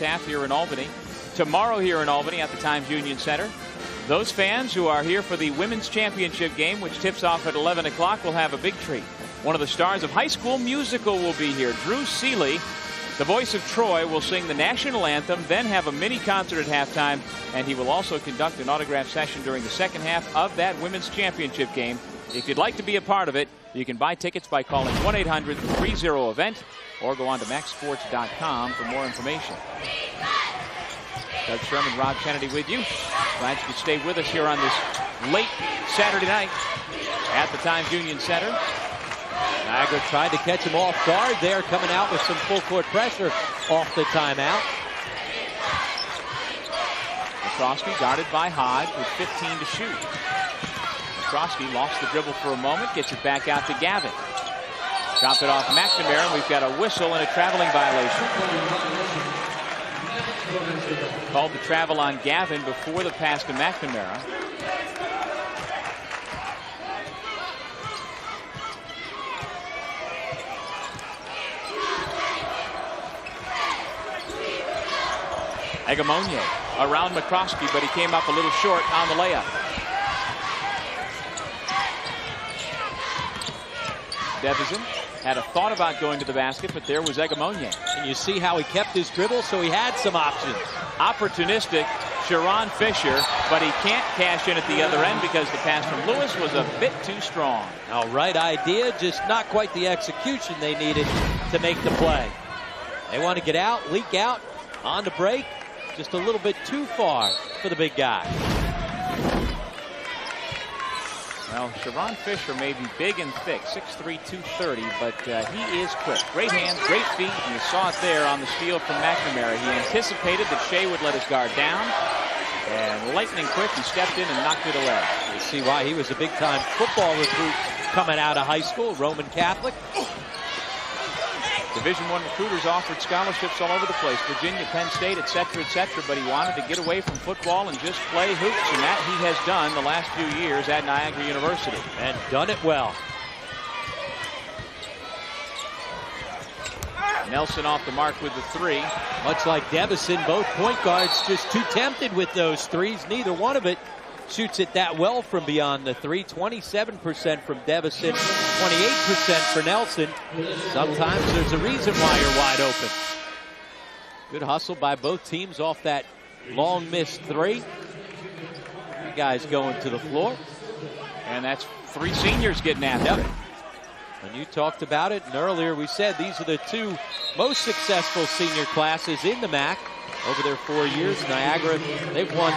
half here in Albany. Tomorrow here in Albany at the Times Union Center. Those fans who are here for the Women's Championship game, which tips off at 11 o'clock, will have a big treat. One of the stars of High School Musical will be here. Drew Seeley, the voice of Troy, will sing the national anthem, then have a mini concert at halftime, and he will also conduct an autograph session during the second half of that Women's Championship game. If you'd like to be a part of it, you can buy tickets by calling 1-800-30-EVENT or go on to MAACsports.com for more information. Doug Sherman, Rob Kennedy with you. Glad you could stay with us here on this late Saturday night at the Times Union Center. Niagara tried to catch him off guard there, coming out with some full court pressure off the timeout. McCroskey guarded by Hodge with 15 to shoot. McCroskey lost the dribble for a moment, gets it back out to Gavin. Dropped it off McNamara, and we've got a whistle and a traveling violation. Called the travel on Gavin before the pass to McNamara. Agamonier around McCroskey, but he came up a little short on the layup. Devison had a thought about going to the basket, but there was Agamonier. And you see how he kept his dribble, so he had some options. Opportunistic, Sharon Fisher, but he can't cash in at the other end because the pass from Lewis was a bit too strong. All right idea, just not quite the execution they needed to make the play. They want to get out, leak out, on the break. Just a little bit too far for the big guy. Well, Sharon Fisher may be big and thick, 6'3", 230, but he is quick. Great hands, great feet, and you saw it there on the steal from McNamara. He anticipated that Shea would let his guard down, and lightning quick, he stepped in and knocked it away. You see why he was a big-time football recruit coming out of high school, Roman Catholic. Division I recruiters offered scholarships all over the place, Virginia, Penn State, etc., but he wanted to get away from football and just play hoops, and that he has done the last few years at Niagara University. And done it well. Nelson off the mark with the three. Much like Devison, both point guards just too tempted with those threes. Neither one of it shoots it that well from beyond the three. 27% from Devison, 28% for Nelson. Sometimes there's a reason why you're wide open. Good hustle by both teams off that long missed three. You guys going to the floor. And that's three seniors getting after it. And you talked about it, and earlier we said these are the two most successful senior classes in the MAAC. Over their 4 years, Niagara, they've won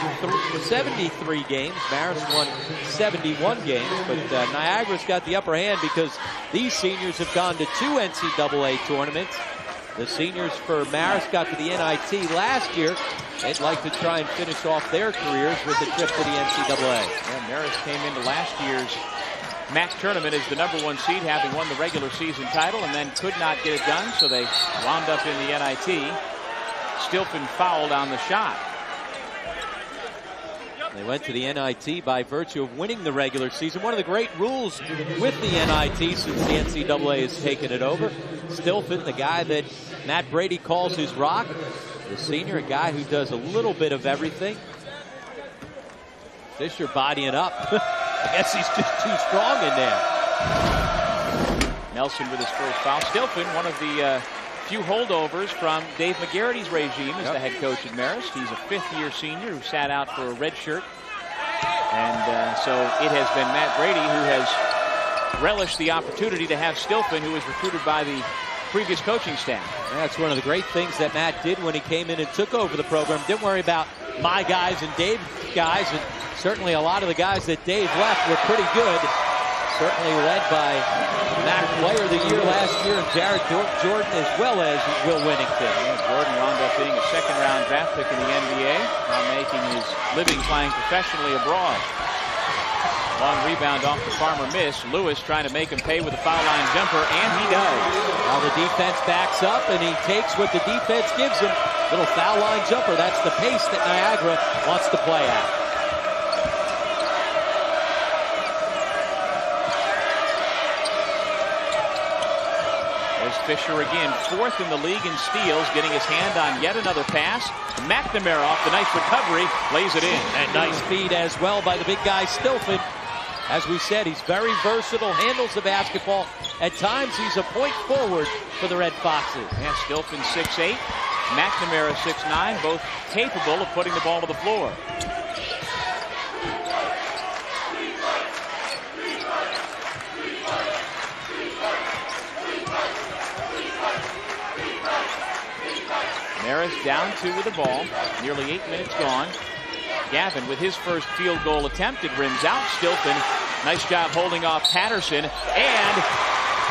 73 games. Marist won 71 games. But Niagara's got the upper hand because these seniors have gone to 2 NCAA tournaments. The seniors for Marist got to the NIT last year. They'd like to try and finish off their careers with a trip to the NCAA. Yeah, Marist came into last year's MAAC tournament as the #1 seed, having won the regular season title, and then could not get it done, so they wound up in the NIT. Stilfen fouled on the shot. They went to the NIT by virtue of winning the regular season. One of the great rules with the NIT since the NCAA has taken it over. Stilfen, the guy that Matt Brady calls his rock. The senior, a guy who does a little bit of everything. Fisher bodying up. I guess he's just too strong in there. Nelson with his first foul. Stilfen, one of the few holdovers from Dave McGarrity's regime as the head coach at Marist. He's a fifth-year senior who sat out for a red shirt. And so it has been Matt Brady who has relished the opportunity to have Stilfen, who was recruited by the previous coaching staff. That's one of the great things that Matt did when he came in and took over the program. Didn't worry about my guys and Dave's guys, and certainly a lot of the guys that Dave left were pretty good. Certainly led by MAAC Player of the Year last year, and Jared Jordan, as well as Will Winnington. Yeah, Jordan wound up being a second-round draft pick in the NBA, now making his living playing professionally abroad. Long rebound off the Farmer miss. Lewis trying to make him pay with a foul line jumper, and he does. Now the defense backs up, and he takes what the defense gives him. Little foul line jumper. That's the pace that Niagara wants to play at. Fisher again, 4th in the league in steals, getting his hand on yet another pass. McNamara off the nice recovery, lays it in. And nice feed as well by the big guy, Stilfen. As we said, he's very versatile, handles the basketball. At times, he's a point forward for the Red Foxes. Yeah, Stilfen 6'8", McNamara 6'9", both capable of putting the ball to the floor. Marist down 2 with the ball. Nearly 8 minutes gone. Gavin with his first field goal attempt. It rims out. Stilfen, nice job holding off Patterson. And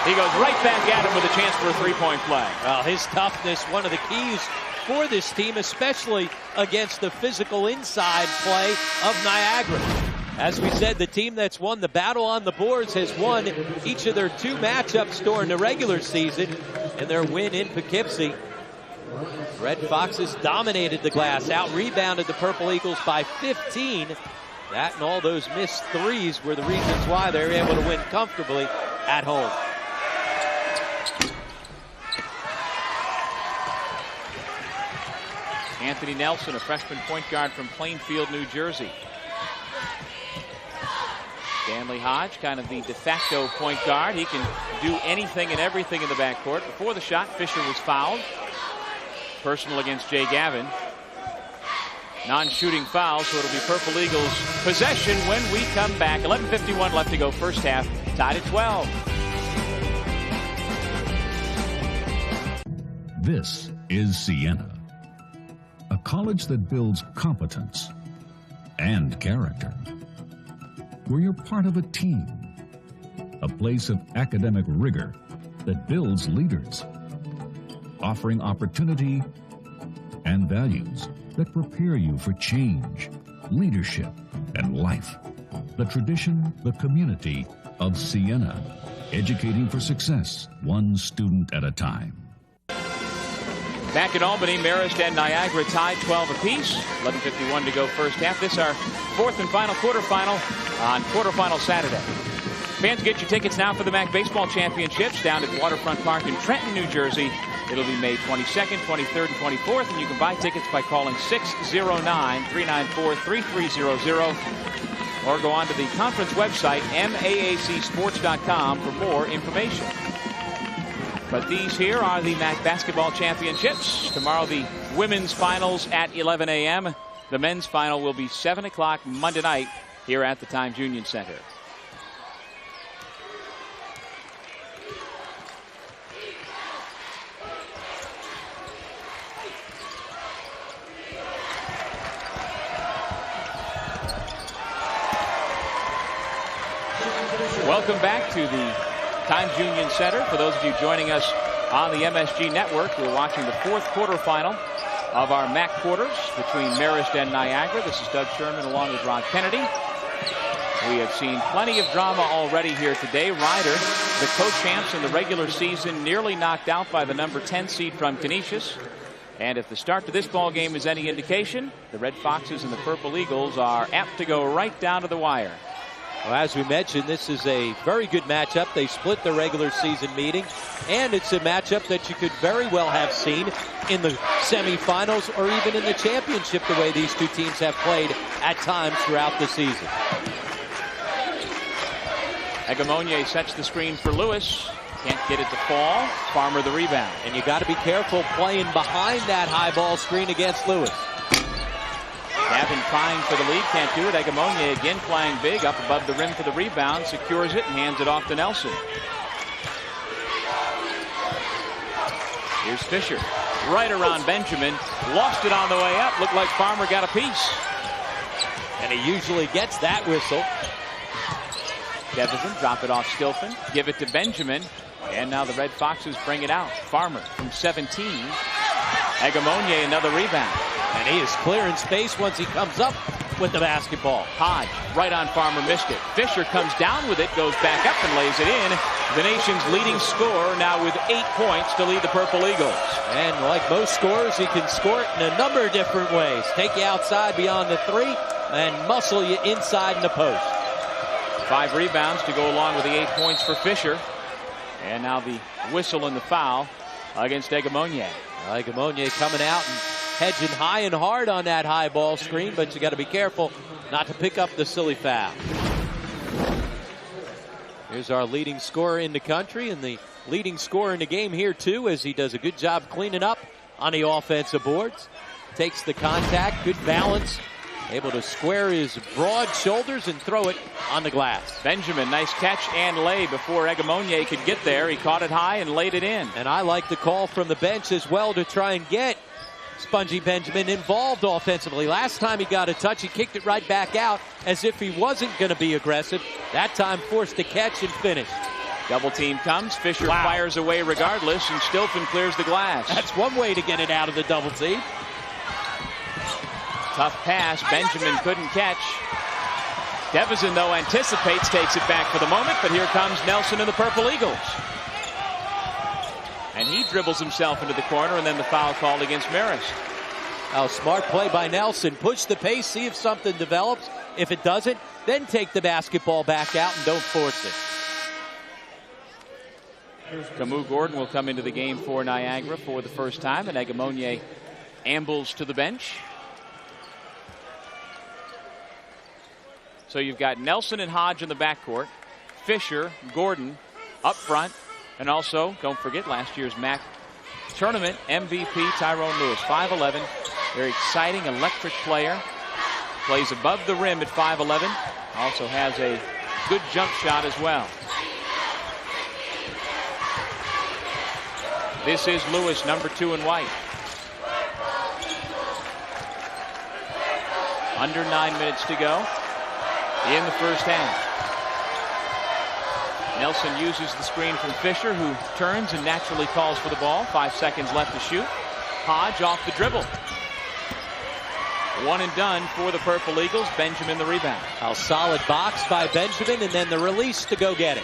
he goes right back at him with a chance for a three-point play. Well, his toughness, one of the keys for this team, especially against the physical inside play of Niagara. As we said, the team that's won the battle on the boards has won each of their 2 matchups during the regular season, and their win in Poughkeepsie. Red Foxes dominated the glass, out-rebounded the Purple Eagles by 15. That and all those missed threes were the reasons why they were able to win comfortably at home. Anthony Nelson, a freshman point guard from Plainfield, New Jersey. Stanley Hodge, kind of the de facto point guard. He can do anything and everything in the backcourt. Before the shot, Fisher was fouled. Personal against Jay Gavin. Non-shooting foul, so it'll be Purple Eagles possession when we come back. 11:51 left to go first half, tied at 12. This is Siena, a college that builds competence and character, where you're part of a team, a place of academic rigor that builds leaders, offering opportunity and values that prepare you for change, leadership, and life. The tradition, the community of Siena, educating for success, one student at a time. Back in Albany, Marist and Niagara tied 12 apiece. 11:51 to go first half. This is our 4th and final quarterfinal on Quarterfinal Saturday. Fans, get your tickets now for the MAAC Baseball Championships down at Waterfront Park in Trenton, New Jersey. It'll be May 22nd, 23rd, and 24th, and you can buy tickets by calling 609-394-3300 or go on to the conference website, maacsports.com, for more information. But these here are the MAAC Basketball Championships. Tomorrow, the women's finals at 11 a.m. The men's final will be 7 o'clock Monday night here at the Times Union Center. Welcome back to the Times Union Center. For those of you joining us on the MSG Network, we're watching the 4th quarterfinal of our MAAC quarters between Marist and Niagara. This is Doug Sherman along with Rod Kennedy. We have seen plenty of drama already here today. Ryder, the co-champs in the regular season, nearly knocked out by the number 10 seed from Canisius. And if the start to this ball game is any indication, the Red Foxes and the Purple Eagles are apt to go right down to the wire. Well, as we mentioned, this is a very good matchup. They split the regular season meeting, and it's a matchup that you could very well have seen in the semifinals or even in the championship, the way these two teams have played at times throughout the season. Egamonye sets the screen for Lewis. Can't get it to fall. Farmer the rebound. And you got to be careful playing behind that high ball screen against Lewis. Gavin trying for the lead, can't do it. Egamonye again playing big, up above the rim for the rebound, secures it and hands it off to Nelson. Here's Fisher, right around Benjamin, lost it on the way up. Looked like Farmer got a piece. And he usually gets that whistle. Jefferson, drop it off Stilfen, give it to Benjamin, and now the Red Foxes bring it out. Farmer from 17. Egamonye another rebound. And he is clearing space once he comes up with the basketball. Hodge, right on Farmer, missed it. Fisher comes down with it, goes back up and lays it in. The nation's leading scorer now with 8 points to lead the Purple Eagles. And like most scorers, he can score it in a number of different ways. Take you outside beyond the 3 and muscle you inside in the post. 5 rebounds to go along with the 8 points for Fisher. And now the whistle and the foul against Egamonye. Egamonye coming out and hedging high and hard on that high ball screen, but you got to be careful not to pick up the silly foul. Here's our leading scorer in the country, and the leading scorer in the game here too, as he does a good job cleaning up on the offensive boards. Takes the contact, good balance, able to square his broad shoulders and throw it on the glass. Benjamin, nice catch and lay before Egamonye could get there. He caught it high and laid it in. And I like the call from the bench as well to try and get Spongy Benjamin involved offensively. Last time he got a touch, he kicked it right back out as if he wasn't going to be aggressive. That time forced to catch and finish. Double team comes. Fisher fires away regardless, and Stilfen clears the glass. That's one way to get it out of the double team. Tough pass. Benjamin couldn't catch. Devison, though, anticipates, takes it back for the moment, but here comes Nelson and the Purple Eagles. And he dribbles himself into the corner, and then the foul called against Marist. Oh, smart play by Nelson. Push the pace, see if something develops. If it doesn't, then take the basketball back out and don't force it. Camus Gordon will come into the game for Niagara for the first time, and Egamonye ambles to the bench. So you've got Nelson and Hodge in the backcourt, Fisher, Gordon up front, and also, don't forget, last year's MAAC tournament MVP Tyrone Lewis, 5'11", very exciting, electric player. Plays above the rim at 5'11", also has a good jump shot as well. This is Lewis, number 2 in white. Under 9 minutes to go in the first half. Nelson uses the screen from Fisher, who turns and naturally calls for the ball. 5 seconds left to shoot. Hodge off the dribble. One and done for the Purple Eagles. Benjamin the rebound. A solid box by Benjamin, and then the release to go get it.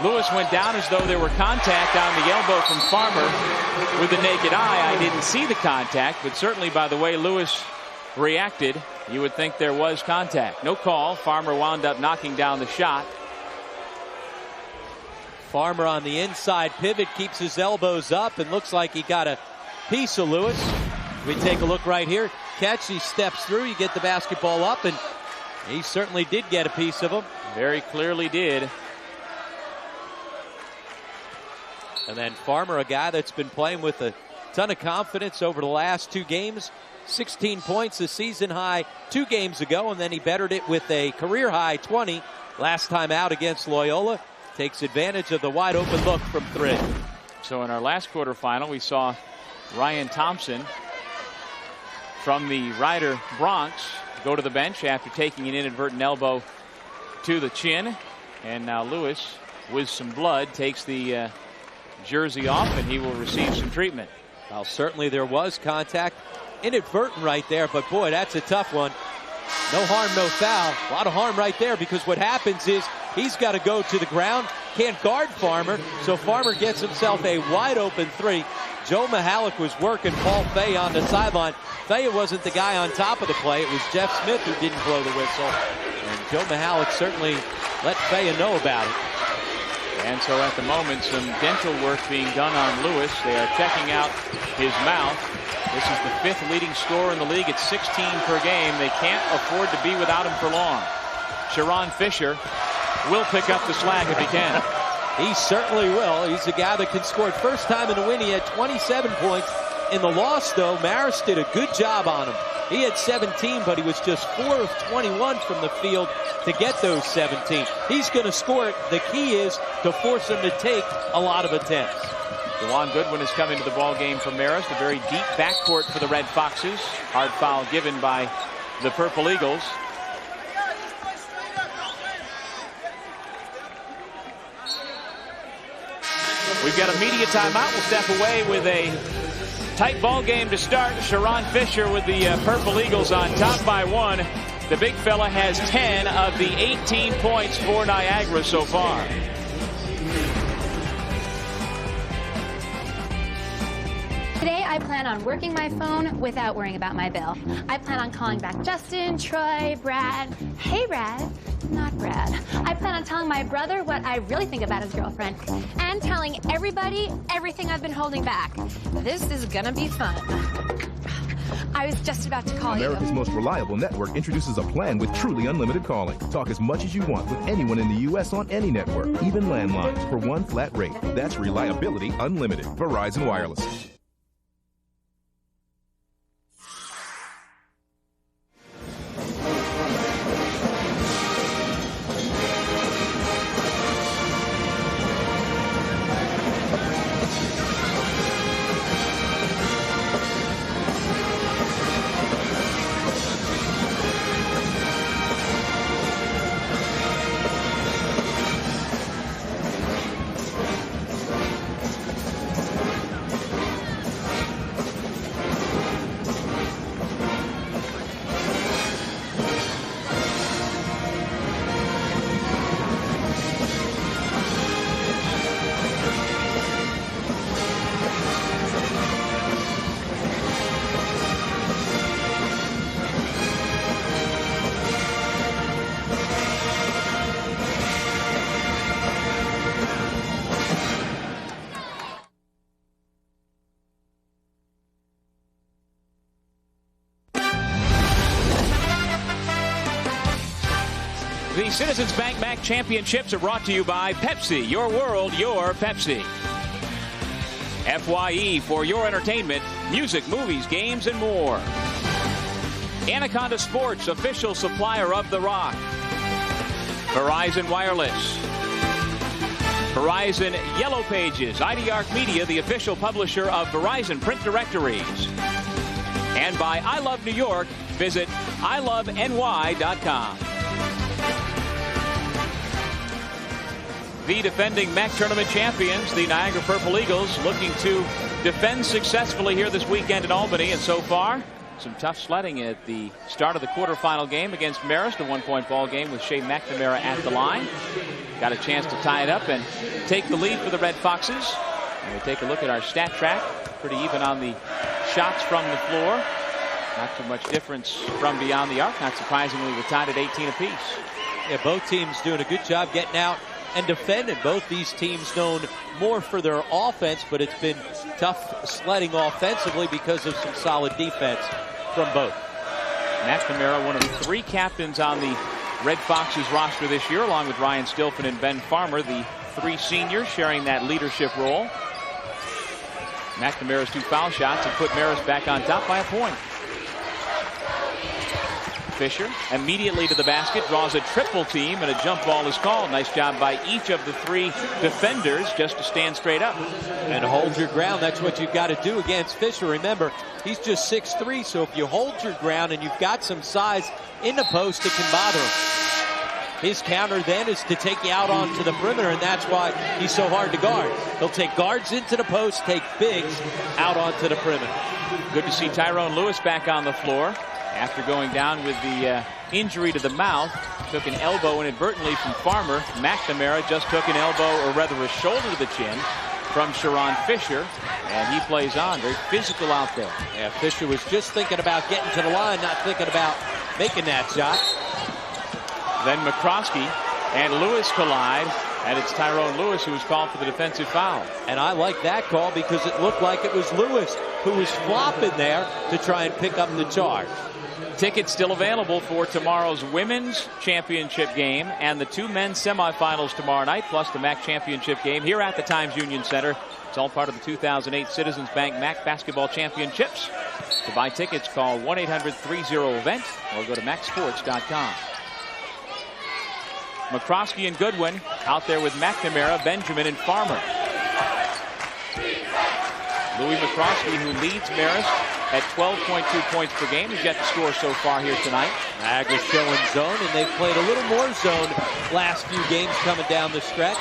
Lewis went down as though there were contact on the elbow from Farmer. With the naked eye, I didn't see the contact, but certainly by the way Lewis reacted, you would think there was contact. No call. Farmer wound up knocking down the shot. Farmer on the inside pivot, keeps his elbows up, and looks like he got a piece of Lewis. We take a look right here. Catch, he steps through, you get the basketball up, and he certainly did get a piece of him. Very clearly did. And then Farmer, a guy that's been playing with a ton of confidence over the last 2 games. 16 points, a season high 2 games ago, and then he bettered it with a career high 20 last time out against Loyola. Takes advantage of the wide open look from 3. So in our last quarterfinal, we saw Ryan Thompson from the Ryder Bronx go to the bench after taking an inadvertent elbow to the chin. And now Lewis, with some blood, takes the jersey off, and he will receive some treatment. Well, certainly there was contact. Inadvertent right there, but boy, that's a tough one. No harm, no foul. A lot of harm right there, because what happens is he's got to go to the ground. Can't guard Farmer, so Farmer gets himself a wide open 3. Joe Mihalik was working Paul Fay on the sideline. Fay wasn't the guy on top of the play. It was Jeff Smith who didn't blow the whistle. And Joe Mihalik certainly let Fay know about it. And so at the moment, some dental work being done on Lewis. They are checking out his mouth. This is the 5th leading scorer in the league at 16 per game. They can't afford to be without him for long. Sharon Fisher will pick up the slack if he can. He certainly will. He's a guy that can score. First time in the win, he had 27 points. In the loss, though, Marist did a good job on him. He had 17, but he was just 4 of 21 from the field to get those 17. He's going to score it. The key is to force him to take a lot of attempts. DeJuan Goodwin is coming to the ball game for Marist. A very deep backcourt for the Red Foxes. Hard foul given by the Purple Eagles. We've got a media timeout. We'll step away with a tight ball game to start. Sharon Fisher with the Purple Eagles on top by 1. The big fella has 10 of the 18 points for Niagara so far. Today, I plan on working my phone without worrying about my bill. I plan on calling back Justin, Troy, Brad. Hey, Brad, Not Brad. I plan on telling my brother what I really think about his girlfriend and telling everybody everything I've been holding back. This is gonna be fun. I was just about to call America's most reliable network introduces a plan with truly unlimited calling. Talk as much as you want with anyone in the U.S. on any network, even landlines, for one flat rate. That's reliability unlimited. Verizon Wireless. The Citizens Bank MAAC Championships are brought to you by Pepsi. Your world, your Pepsi. FYE for your entertainment, music, movies, games, and more. Anaconda Sports, official supplier of The Rock. Verizon Wireless. Verizon Yellow Pages. IDARC Media, the official publisher of Verizon Print Directories. And by I Love New York, visit iloveny.com. The defending MAAC tournament champions, the Niagara Purple Eagles, looking to defend successfully here this weekend in Albany. And so far, some tough sledding at the start of the quarterfinal game against Marist, a one-point ball game with Shea McNamara at the line. Got a chance to tie it up and take the lead for the Red Foxes. And we take a look at our stat track. Pretty even on the shots from the floor. Not too much difference from beyond the arc. Not surprisingly, we're tied at 18 apiece. Yeah, both teams doing a good job getting out and defending. Both these teams known more for their offense, but it's been tough sledding offensively because of some solid defense from both. McNamara, one of the three captains on the Red Foxes roster this year, along with Ryan Stilfen and Ben Farmer, the three seniors sharing that leadership role. McNamara's two foul shots have put Marist back on top by a point. Fisher immediately to the basket, draws a triple team, and a jump ball is called. Nice job by each of the three defenders just to stand straight up. And hold your ground. That's what you've got to do against Fisher. Remember, he's just 6'3", so if you hold your ground and you've got some size in the post, it can bother him. His counter then is to take you out onto the perimeter, and that's why he's so hard to guard. He'll take guards into the post, take bigs out onto the perimeter. Good to see Tyrone Lewis back on the floor. After going down with the injury to the mouth, took an elbow inadvertently from Farmer. McNamara just took an elbow, or rather a shoulder to the chin, from Sharon Fisher, and he plays on. Very physical out there. Yeah, Fisher was just thinking about getting to the line, not thinking about making that shot. Then McCroskey and Lewis collide, and it's Tyrone Lewis who was called for the defensive foul. And I like that call because it looked like it was Lewis who was flopping there to try and pick up the charge. Tickets still available for tomorrow's women's championship game and the two men's semifinals tomorrow night, plus the MAAC championship game here at the Times Union Center. It's all part of the 2008 Citizens Bank MAAC Basketball Championships. To buy tickets, call 1-800-30-EVENT or go to MAACsports.com. McCroskey and Goodwin out there with McNamara, Benjamin, and Farmer. Louis McCroskey, who leads Marist at 12.2 points per game, has yet to score so far here tonight. Niagara showing zone, and they've played a little more zone last few games coming down the stretch.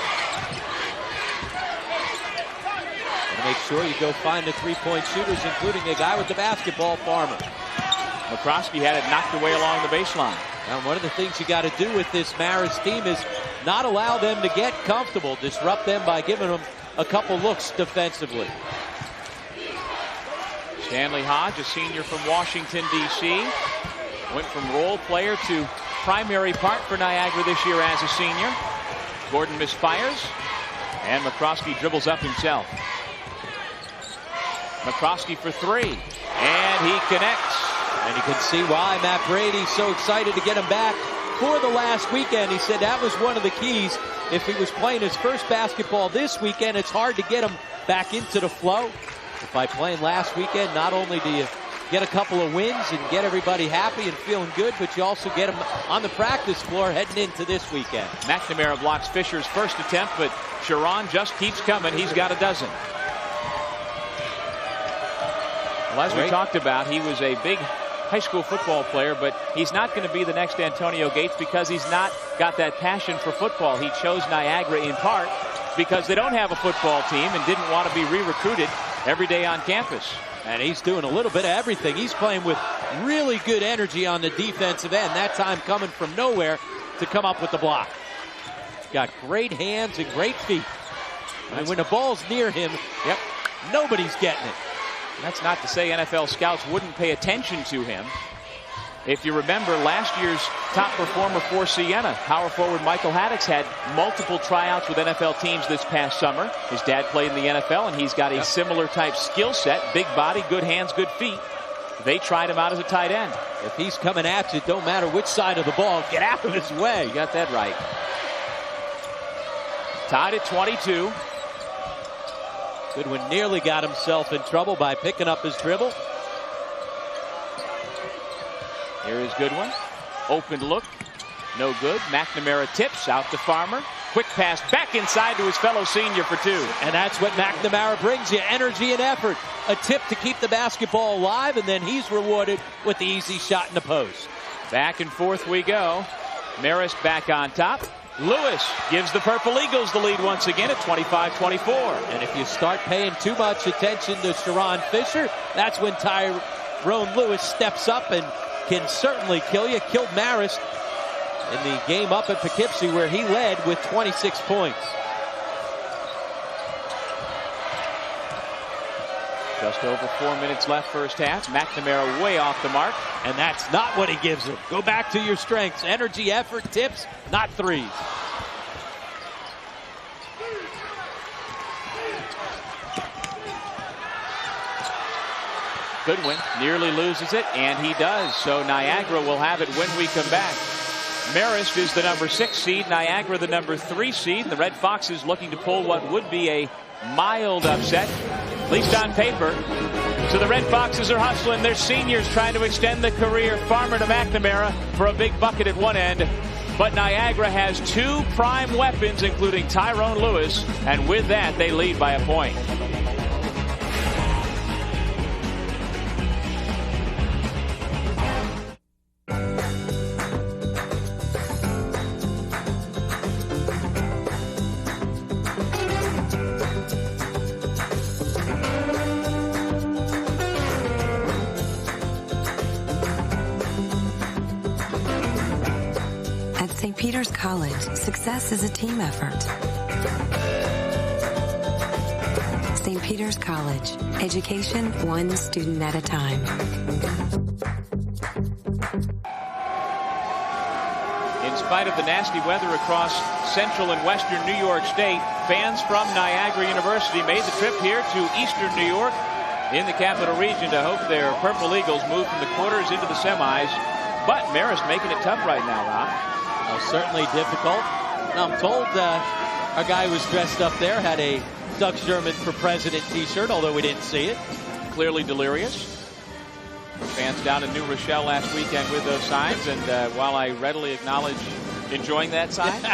And make sure you go find the three-point shooters, including the guy with the basketball, Farmer. McCroskey had it knocked away along the baseline. Now, one of the things you got to do with this Marist team is not allow them to get comfortable, disrupt them by giving them a couple looks defensively. Stanley Hodge, a senior from Washington, D.C., went from role player to primary part for Niagara this year as a senior. Gordon misfires, and McCroskey dribbles up himself. McCroskey for three, and he connects. And you can see why Matt Brady's so excited to get him back for the last weekend. He said that was one of the keys. If he was playing his first basketball this weekend, it's hard to get him back into the flow. If by playing last weekend, not only do you get a couple of wins and get everybody happy and feeling good, but you also get them on the practice floor heading into this weekend. McNamara blocks Fisher's first attempt, but Sharon just keeps coming. He's got a dozen. Well, as we talked about, he was a big high school football player, but he's not going to be the next Antonio Gates because he's not got that passion for football. He chose Niagara in part because they don't have a football team and didn't want to be re-recruited every day on campus. And he's doing a little bit of everything. He's playing with really good energy on the defensive end. That time coming from nowhere to come up with the block. Got great hands and great feet. And when the ball's near him, nobody's getting it. That's not to say NFL scouts wouldn't pay attention to him. If you remember, last year's top performer for Siena, power forward Michael Haddix, had multiple tryouts with NFL teams this past summer. His dad played in the NFL, and he's got a similar type skill set. Big body, good hands, good feet. They tried him out as a tight end. If he's coming at you, it don't matter which side of the ball. Get out of his way. You got that right. Tied at 22. Goodwin nearly got himself in trouble by picking up his dribble. Here is Goodwin. Open look. No good. McNamara tips out to Farmer. Quick pass back inside to his fellow senior for two. And that's what McNamara brings you, energy and effort. A tip to keep the basketball alive, and then he's rewarded with the easy shot in the post. Back and forth we go. Marist back on top. Lewis gives the Purple Eagles the lead once again at 25-24. And if you start paying too much attention to Sharon Fisher, that's when Tyrone Lewis steps up and can certainly kill you. Killed Marist in the game up at Poughkeepsie where he led with 26 points. Just over 4 minutes left first half. McNamara way off the mark. And that's not what he gives him. Go back to your strengths. Energy, effort, tips, not threes. Goodwin nearly loses it, and he does. So Niagara will have it when we come back. Marist is the number 6 seed. Niagara the number 3 seed. The Red Foxes looking to pull what would be a mild upset, at least on paper. So the Red Foxes are hustling. Their seniors trying to extend the career. Farmer to McNamara for a big bucket at one end. But Niagara has 2 prime weapons, including Tyrone Lewis, and with that, they lead by a point. St. Peter's College, success is a team effort. St. Peter's College, education one student at a time. In spite of the nasty weather across central and western New York State, fans from Niagara University made the trip here to eastern New York in the capital region to hope their Purple Eagles move from the quarters into the semis. But Marist making it tough right now, Rob. Certainly difficult. Now, I'm told our guy who was dressed up there had a Doug Sherman for President t-shirt, although we didn't see it. Clearly delirious. Fans down in New Rochelle last weekend with those signs, and while I readily acknowledge enjoying that sign,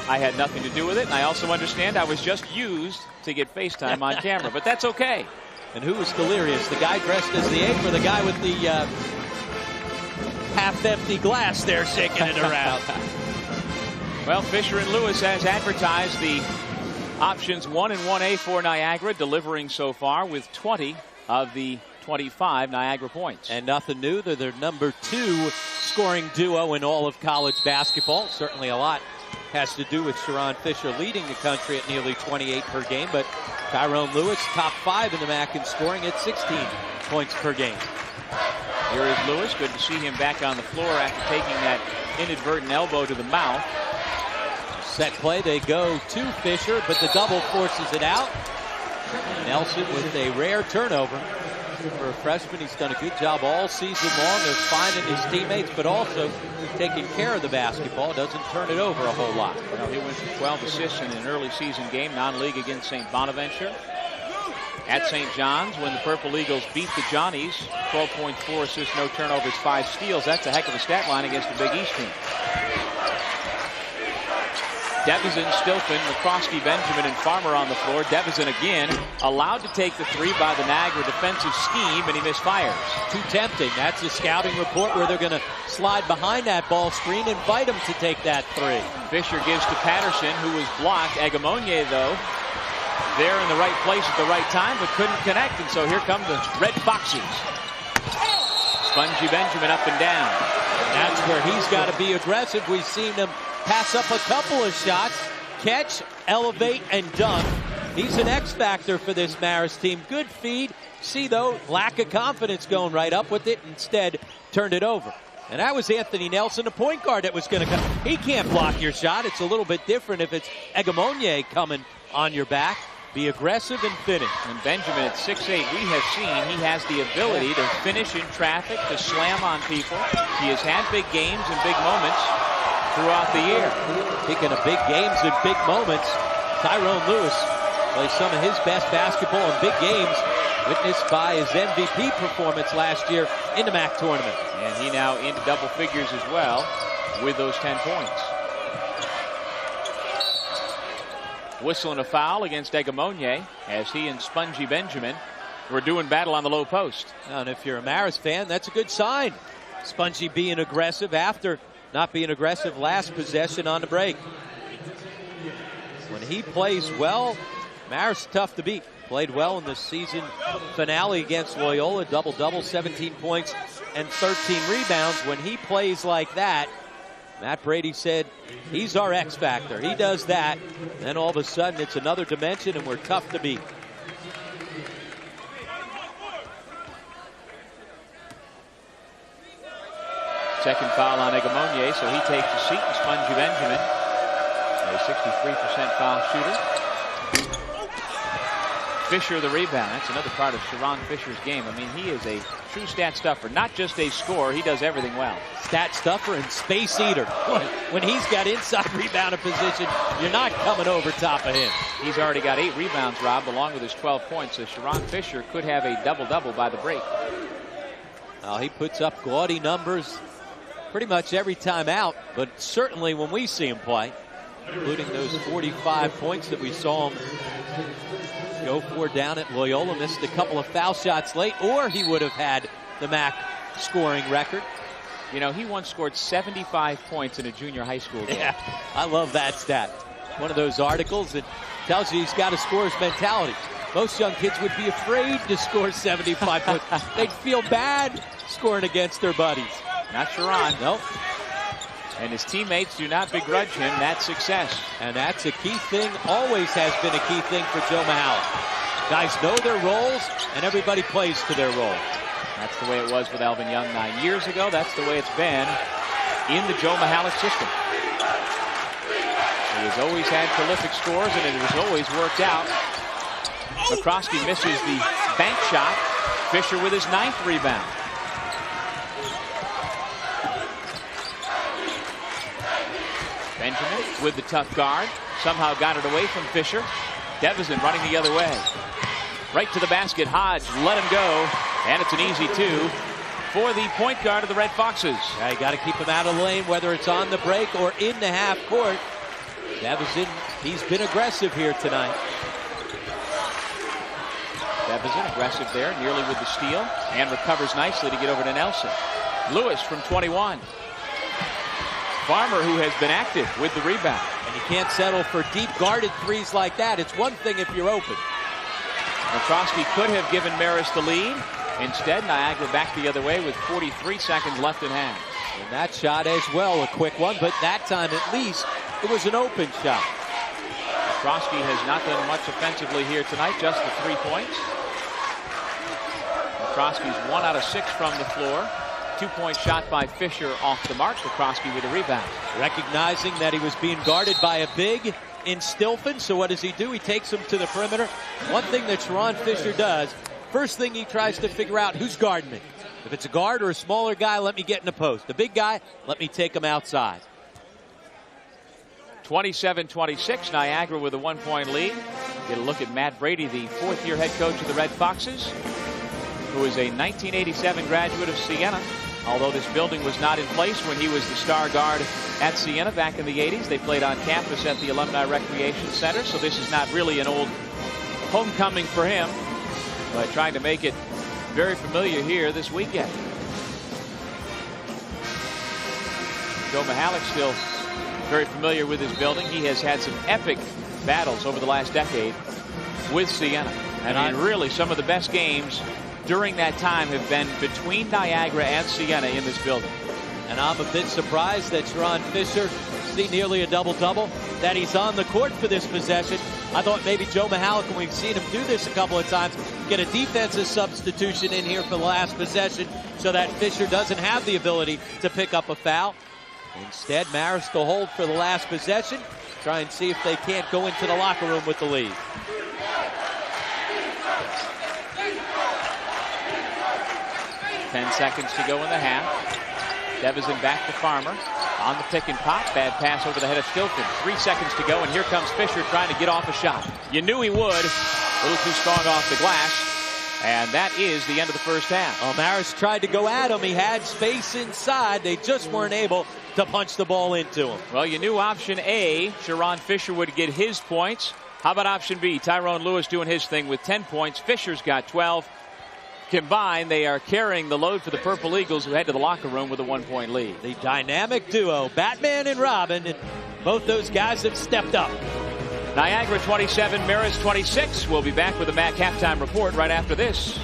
I had nothing to do with it, and I also understand I was just used to get FaceTime on camera, but that's okay. And who was delirious? The guy dressed as the ape or the guy with the half-empty glass there shaking it around? Well, Fisher and Lewis has advertised the options 1 and 1A for Niagara, delivering so far with 20 of the 25 Niagara points. And nothing new. They're their number 2 scoring duo in all of college basketball. Certainly a lot has to do with Sharon Fisher leading the country at nearly 28 per game, but Tyrone Lewis top 5 in the MAAC in scoring at 16 points per game. Here is Lewis. Good to see him back on the floor after taking that inadvertent elbow to the mouth. Set play, they go to Fisher, but the double forces it out. Nelson with a rare turnover. For a freshman, he's done a good job all season long of finding his teammates, but also taking care of the basketball. Doesn't turn it over a whole lot. Well, he went for 12 assists in an early season game, non-league against St. Bonaventure. At St. John's, when the Purple Eagles beat the Johnnies, 12.4 assists, no turnovers, 5 steals. That's a heck of a stat line against the Big East team. Devizin, Stilfen, McCroskey, Benjamin, and Farmer on the floor. Devizin again allowed to take the three by the Niagara defensive scheme, and he misfires. Too tempting. That's a scouting report where they're going to slide behind that ball screen, invite him to take that three. Fisher gives to Patterson, who was blocked. Agamonier, though, there in the right place at the right time, but couldn't connect, and so here come the Red Foxes. Spongy Benjamin up and down. That's where he's got to be aggressive. We've seen him pass up a couple of shots, catch, elevate, and dunk. He's an X factor for this Marist team. Good feed. See, though, lack of confidence going right up with it. Instead, turned it over. And that was Anthony Nelson, the point guard, that was going to come. He can't block your shot. It's a little bit different if it's Agamonier coming on your back. Be aggressive and finish. And Benjamin at 6'8", we have seen he has the ability to finish in traffic, to slam on people. He has had big games and big moments throughout the year. Speaking of big games and big moments, Tyrone Lewis plays some of his best basketball in big games, witnessed by his MVP performance last year in the MAAC tournament. And he now into double figures as well with those 10 points. Whistling a foul against Agamonier as he and Spongy Benjamin were doing battle on the low post. And if you're a Marist fan, that's a good sign. Spongy being aggressive after not being aggressive last possession on the break. When he plays well, Marist tough to beat. Played well in the season finale against Loyola. Double-double, 17 points and 13 rebounds. When he plays like that, Matt Brady said he's our X factor. He does that, then all of a sudden it's another dimension and we're tough to beat. Second foul on Agamonier, so he takes a seat. And Spongy Benjamin, a 63% foul shooter. Fisher the rebound. That's another part of Sharon Fisher's game. I mean, he is a true stat stuffer. Not just a scorer, he does everything well. Stat stuffer and space eater. When he's got inside rebounding position, you're not coming over top of him. He's already got 8 rebounds, Rob, along with his 12 points. So Sharon Fisher could have a double-double by the break. Well, he puts up gaudy numbers pretty much every time out, but certainly when we see him play, including those 45 points that we saw him go for down at Loyola. Missed a couple of foul shots late, or he would have had the MAAC scoring record. You know, he once scored 75 points in a junior high school game. Yeah, I love that stat. One of those articles that tells you he's got a scorer's mentality. Most young kids would be afraid to score 75 points. They'd feel bad scoring against their buddies. Not Sharon. Nope. And his teammates do not begrudge him that success. And that's a key thing, always has been a key thing for Joe Mahalik. Guys know their roles, and everybody plays to their role. That's the way it was with Alvin Young 9 years ago. That's the way it's been in the Joe Mahalik system. He has always had prolific scores, and it has always worked out. McCroskey misses the bank shot. Fisher with his 9th rebound. Benjamin with the tough guard. Somehow got it away from Fisher. Devizin running the other way. Right to the basket. Hodge let him go. And it's an easy 2 for the point guard of the Red Foxes. Yeah, you got to keep him out of the lane, whether it's on the break or in the half court. Devizin, he's been aggressive here tonight. Devizin aggressive there, nearly with the steal. And recovers nicely to get over to Nelson. Lewis from 21. Farmer, who has been active with the rebound. And you can't settle for deep guarded threes like that. It's one thing if you're open. McCroskey could have given Marist the lead. Instead, Niagara back the other way with 43 seconds left in hand. And that shot as well, a quick one, but that time at least it was an open shot. McCroskey has not done much offensively here tonight, just the 3 points. McCroskey's 1 out of 6 from the floor. 2-point shot by Fisher off the mark. McCroskey with a rebound. Recognizing that he was being guarded by a big in Stilfen, so what does he do? He takes him to the perimeter. One thing that Sharon Fisher does, first thing he tries to figure out, who's guarding me? If it's a guard or a smaller guy, let me get in the post. The big guy, let me take him outside. 27-26, Niagara with a 1-point lead. Get a look at Matt Brady, the fourth-year head coach of the Red Foxes, who is a 1987 graduate of Siena. Although this building was not in place when he was the star guard at Siena back in the 80s. They played on campus at the Alumni Recreation Center, so this is not really an old homecoming for him, but trying to make it very familiar here this weekend. Joe Mihalik still very familiar with his building. He has had some epic battles over the last decade with Siena. And really some of the best games during that time have been between Niagara and Siena in this building. And I'm a bit surprised that Sharon Fisher see nearly a double-double, that he's on the court for this possession. I thought maybe Joe Mihalik, and we've seen him do this a couple of times, get a defensive substitution in here for the last possession so that Fisher doesn't have the ability to pick up a foul. Instead, Marist will hold for the last possession, try and see if they can't go into the locker room with the lead. Ten seconds to go in the half. Devizin back to Farmer. On the pick and pop. Bad pass over the head of Stilton. 3 seconds to go, and here comes Fisher trying to get off a shot. You knew he would. A little too strong off the glass. And that is the end of the first half. Well, Marist tried to go at him. He had space inside. They just weren't able to punch the ball into him. Well, you knew option A, Sharon Fisher would get his points. How about option B? Tyrone Lewis doing his thing with 10 points. Fisher's got 12. Combined, they are carrying the load for the Purple Eagles, who head to the locker room with a 1-point lead. The dynamic duo, Batman and Robin, and both those guys have stepped up. Niagara 27, Marist 26. We'll be back with the MAAC halftime report right after this.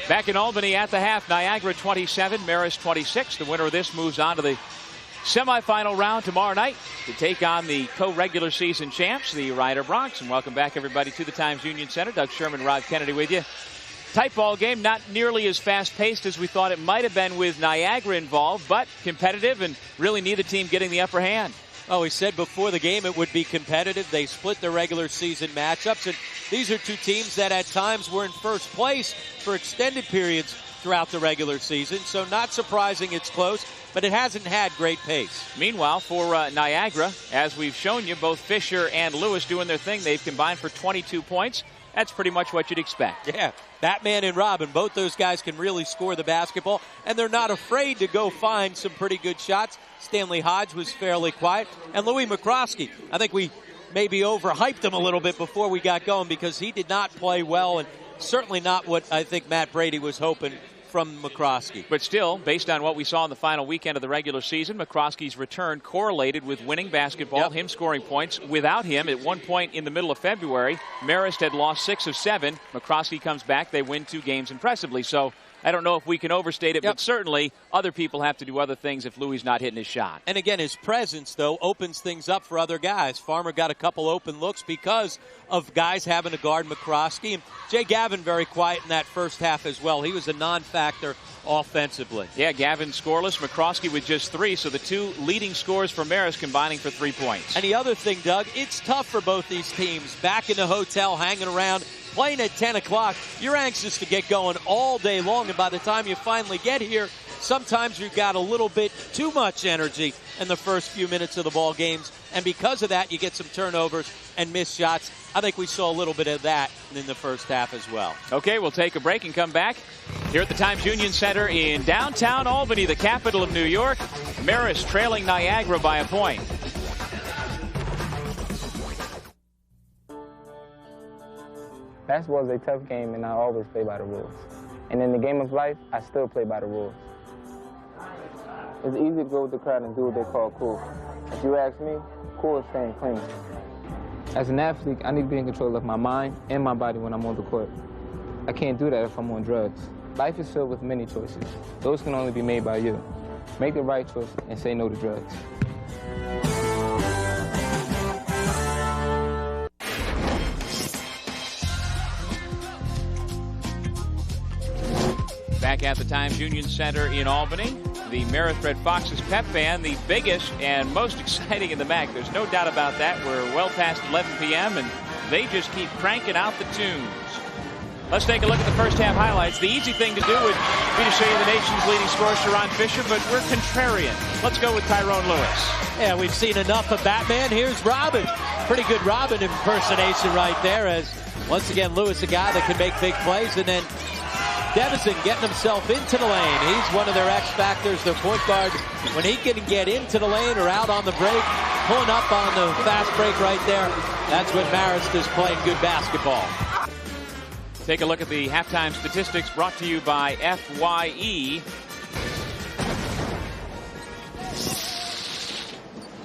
Back in Albany at the half, Niagara 27, Marist 26. The winner of this moves on to the semifinal round tomorrow night to take on the co-regular season champs, the Rider Bronx. And welcome back, everybody, to the Times-Union Center. Doug Sherman, Rob Kennedy with you. Tight ball game, not nearly as fast-paced as we thought it might have been with Niagara involved, but competitive and really neither team getting the upper hand. Oh, we said before the game it would be competitive. They split their regular season matchups, and these are two teams that at times were in first place for extended periods throughout the regular season, so not surprising it's close, but it hasn't had great pace. Meanwhile, for Niagara, as we've shown you, both Fisher and Lewis doing their thing. They've combined for 22 points. That's pretty much what you'd expect. Yeah, Batman and Robin, both those guys can really score the basketball, and they're not afraid to go find some pretty good shots. Stanley Hodge was fairly quiet, and Louis McCroskey, I think we maybe overhyped him a little bit before we got going because he did not play well, and certainly not what I think Matt Brady was hoping from McCroskey. But still, based on what we saw in the final weekend of the regular season, McCroskey's return correlated with winning basketball, him scoring points. Without him, at one point in the middle of February, Marist had lost 6 of 7. McCroskey comes back. They win 2 games impressively. So I don't know if we can overstate it, but certainly other people have to do other things if Louis not hitting his shot. And again, his presence, though, opens things up for other guys. Farmer got a couple open looks because of guys having to guard McCroskey. And Jay Gavin very quiet in that first half as well. He was a non-factor offensively. Yeah, Gavin scoreless, McCroskey with just 3, so the 2 leading scorers for Marist combining for 3 points. And the other thing, Doug, it's tough for both these teams. Back in the hotel, hanging around, playing at 10 o'clock, you're anxious to get going all day long, and by the time you finally get here, sometimes you've got a little bit too much energy in the first few minutes of the ball games, and because of that, you get some turnovers and missed shots. I think we saw a little bit of that in the first half as well. Okay, we'll take a break and come back here at the Times-Union Center in downtown Albany, the capital of New York. Marist trailing Niagara by a point. Basketball is a tough game, and I always play by the rules. And in the game of life, I still play by the rules. It's easy to go with the crowd and do what they call cool. If you ask me, cool is staying clean. As an athlete, I need to be in control of my mind and my body when I'm on the court. I can't do that if I'm on drugs. Life is filled with many choices. Those can only be made by you. Make the right choice and say no to drugs. Back at the Times Union Center in Albany, the Marist Red Foxes pep band, the biggest and most exciting in the MAAC. There's no doubt about that. We're well past 11 p.m. and they just keep cranking out the tunes. Let's take a look at the first half highlights. The easy thing to do would be to show you the nation's leading scorer, Sharon Fisher, but we're contrarian. Let's go with Tyrone Lewis. Yeah, we've seen enough of Batman. Here's Robin. Pretty good Robin impersonation right there, as once again Lewis, a guy that can make big plays. And then Devison getting himself into the lane. He's one of their X factors, their point guard. When he can get into the lane or out on the break, pulling up on the fast break right there, that's when Marist is playing good basketball. Take a look at the halftime statistics brought to you by FYE.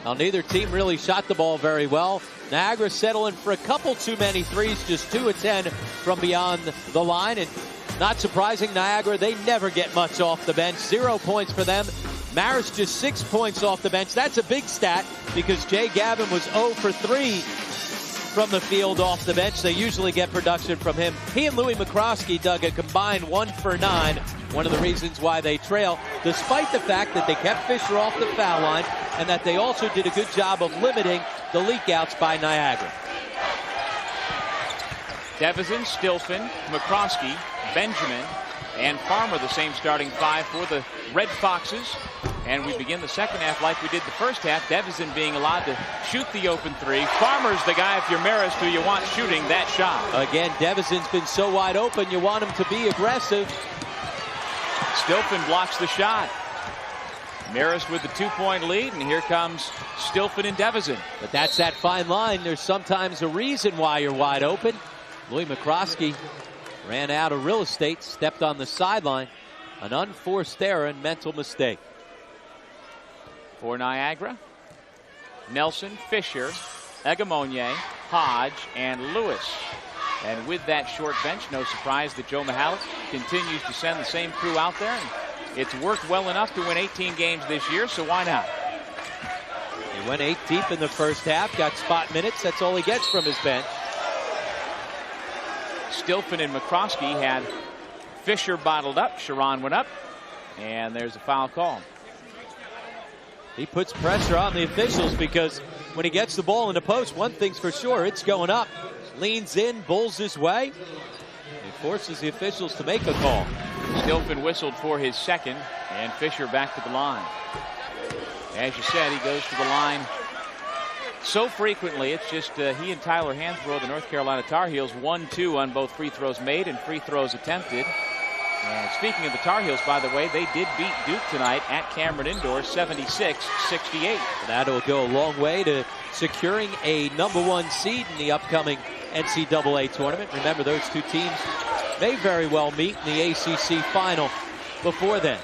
Now, neither team really shot the ball very well. Niagara settling for a couple too many threes, just 2 of 10 from beyond the line. And not surprising, Niagara, they never get much off the bench. 0 points for them. Marist just 6 points off the bench. That's a big stat because Jay Gavin was 0 for 3 from the field off the bench. They usually get production from him. He and Louis McCroskey dug a combined 1 for 9. One of the reasons why they trail, despite the fact that they kept Fisher off the foul line and that they also did a good job of limiting the leak-outs by Niagara. Devison, Stilfen, McCroskey, Benjamin, and Farmer, the same starting 5 for the Red Foxes. And we begin the second half like we did the first half. Devison being allowed to shoot the open 3. Farmer's the guy, if you're Marist, who you want shooting that shot. Again, Devison's been so wide open, you want him to be aggressive. Stilfen blocks the shot. Marist with the 2-point lead, and here comes Stilfen and Devison. But that's that fine line. There's sometimes a reason why you're wide open. Louis McCroskey ran out of real estate, stepped on the sideline. An unforced error and mental mistake. For Niagara, Nelson, Fisher, Egamonye, Hodge, and Lewis. And with that short bench, no surprise that Joe Mihalik continues to send the same crew out there. And it's worked well enough to win 18 games this year, so why not? He went 8 deep in the first half, got spot minutes. That's all he gets from his bench. Stilfen and McCroskey had Fisher bottled up. Sharon went up, and there's a foul call. He puts pressure on the officials because when he gets the ball in the post, one thing's for sure, it's going up. Leans in, bowls his way. He forces the officials to make a call. Stilfen whistled for his second, and Fisher back to the line. As you said, he goes to the line so frequently. It's just he and Tyler Hansbrough, the North Carolina Tar Heels, 1-2 on both free throws made and free throws attempted. And speaking of the Tar Heels, by the way, they did beat Duke tonight at Cameron Indoor, 76-68. That'll go a long way to securing a #1 seed in the upcoming NCAA tournament. Remember, those two teams may very well meet in the ACC final before then.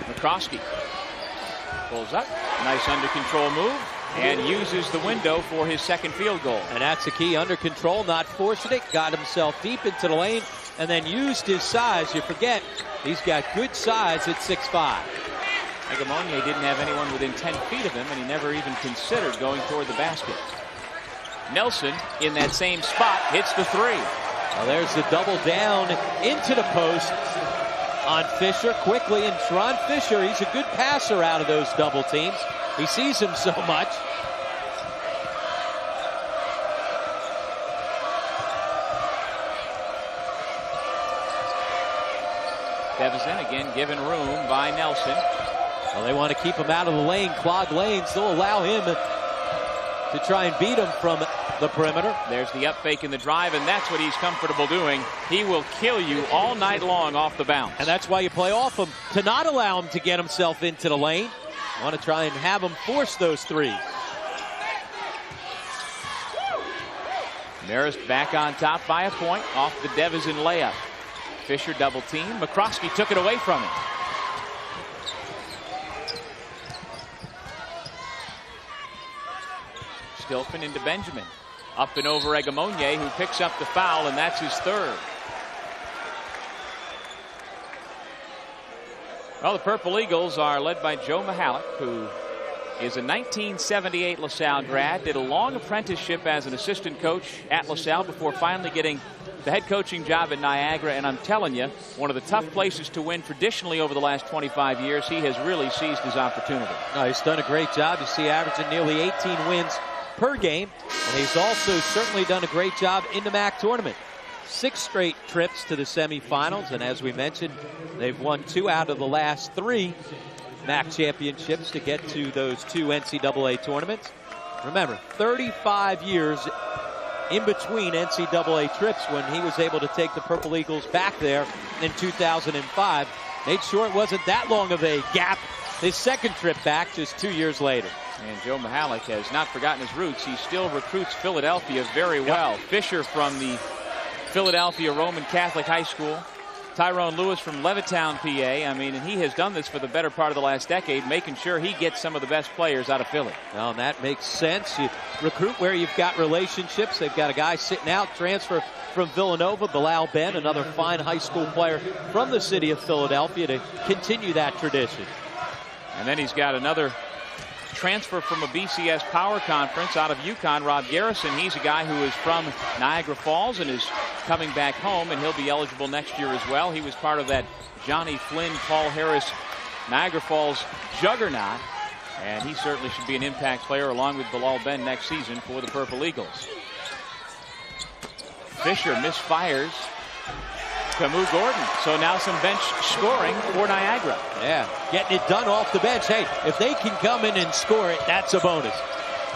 McCroskey pulls up, nice under control move, and uses the window for his second field goal. And that's the key, under control, not forcing it, got himself deep into the lane, and then used his size. You forget, he's got good size at 6'5". Egamonye didn't have anyone within 10 feet of him, and he never even considered going toward the basket. Nelson, in that same spot, hits the 3. Well, there's the double down into the post on Fisher quickly, and Sharon Fisher, he's a good passer out of those double teams. He sees him so much. Devison again given room by Nelson. Well, they want to keep him out of the lane, clog lanes. They'll allow him to try and beat him from the perimeter. There's the up fake in the drive, and that's what he's comfortable doing. He will kill you all night long off the bounce. And that's why you play off him, to not allow him to get himself into the lane. You want to try and have him force those threes. Marist back on top by a point off the Devizin layup. Fisher double team. McCroskey took it away from him. Stilfen into Benjamin. Up and over Egamonye, who picks up the foul, and that's his third. Well, the Purple Eagles are led by Joe Mihalik, who is a 1978 LaSalle grad, did a long apprenticeship as an assistant coach at LaSalle before finally getting the head coaching job at Niagara. And I'm telling you, one of the tough places to win traditionally over the last 25 years. He has really seized his opportunity. No, he's done a great job. You see, averaging nearly 18 wins per game. And he's also certainly done a great job in the MAAC tournament. 6 straight trips to the semifinals. And as we mentioned, they've won 2 out of the last 3 MAAC championships to get to those 2 NCAA tournaments. Remember, 35 years in between NCAA trips when he was able to take the Purple Eagles back there in 2005. Made sure it wasn't that long of a gap. His second trip back just 2 years later. And Joe Mihalik has not forgotten his roots. He still recruits Philadelphia very well. Yep. Fisher from the Philadelphia Roman Catholic High School. Tyrone Lewis from Levittown, PA. I mean, and he has done this for the better part of the last decade, making sure he gets some of the best players out of Philly. Well, that makes sense. You recruit where you've got relationships. They've got a guy sitting out, transfer from Villanova, Bilal Ben, another fine high school player from the city of Philadelphia, to continue that tradition. And then he's got another transfer from a BCS Power Conference out of UConn, Rob Garrison. He's a guy who is from Niagara Falls and is coming back home, and he'll be eligible next year as well. He was part of that Johnny Flynn, Paul Harris, Niagara Falls juggernaut, and he certainly should be an impact player along with Bilal Ben next season for the Purple Eagles. Fisher misfires. Camus Gordon. So now some bench scoring for Niagara. Yeah, getting it done off the bench. Hey, if they can come in and score it, that's a bonus.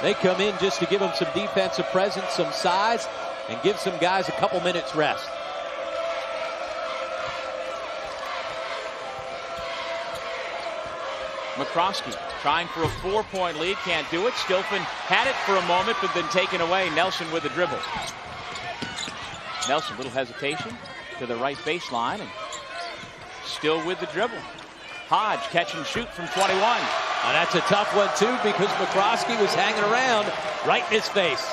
They come in just to give them some defensive presence, some size, and give some guys a couple minutes rest. McCroskey trying for a 4-point lead. Can't do it. Stilfen had it for a moment, but then taken away. Nelson with the dribble. Nelson, little hesitation to the right baseline, and still with the dribble. Hodge catch and shoot from 21. Now that's a tough one too, because McCroskey was hanging around right in his face.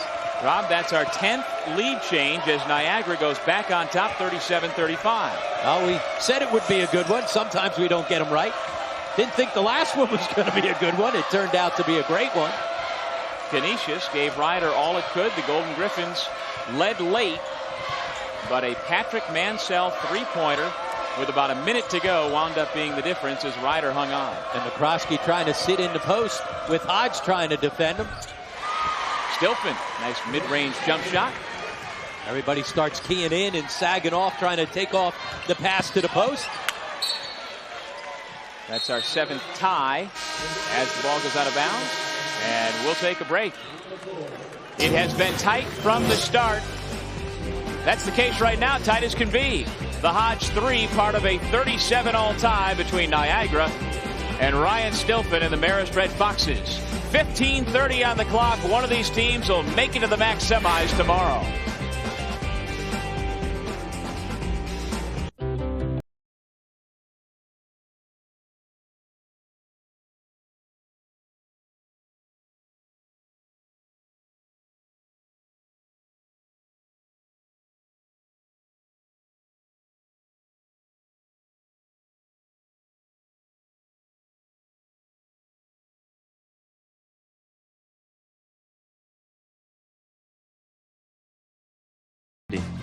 Rob, that's our 10th lead change as Niagara goes back on top 37-35. Well, we said it would be a good one. Sometimes we don't get them right. Didn't think the last one was going to be a good one. It turned out to be a great one. Canisius gave Ryder all it could. The Golden Griffins led late, but a Patrick Mansell three-pointer with about a minute to go wound up being the difference as Ryder hung on. And McCroskey trying to sit in the post with Hodge trying to defend him. Stilfen, nice mid-range jump shot. Everybody starts keying in and sagging off, trying to take off the pass to the post. That's our 7th tie as the ball goes out of bounds. And we'll take a break. It has been tight from the start. That's the case right now, tight as can be. The Hodge three, part of a 37-all tie between Niagara and Ryan Stilfen and the Marist Red Foxes. 15:30 on the clock. One of these teams will make it to the MAAC semis tomorrow.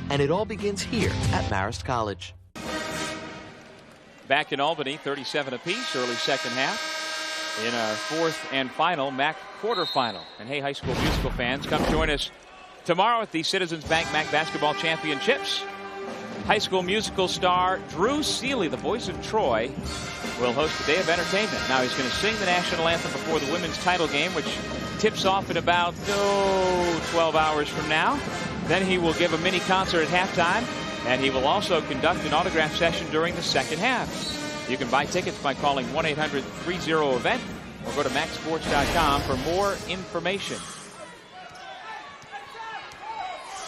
And it all begins here at Marist College. Back in Albany, 37 apiece, early second half in our 4th and final MAAC quarterfinal. And hey, high school musical fans, come join us tomorrow at the Citizens Bank MAAC Basketball Championships. High school musical star Drew Seeley, the voice of Troy, will host a day of entertainment. Now he's going to sing the national anthem before the women's title game, which tips off in about 12 hours from now. Then he will give a mini concert at halftime, and he will also conduct an autograph session during the second half. You can buy tickets by calling 1-800-30-EVENT or go to MAACsports.com for more information.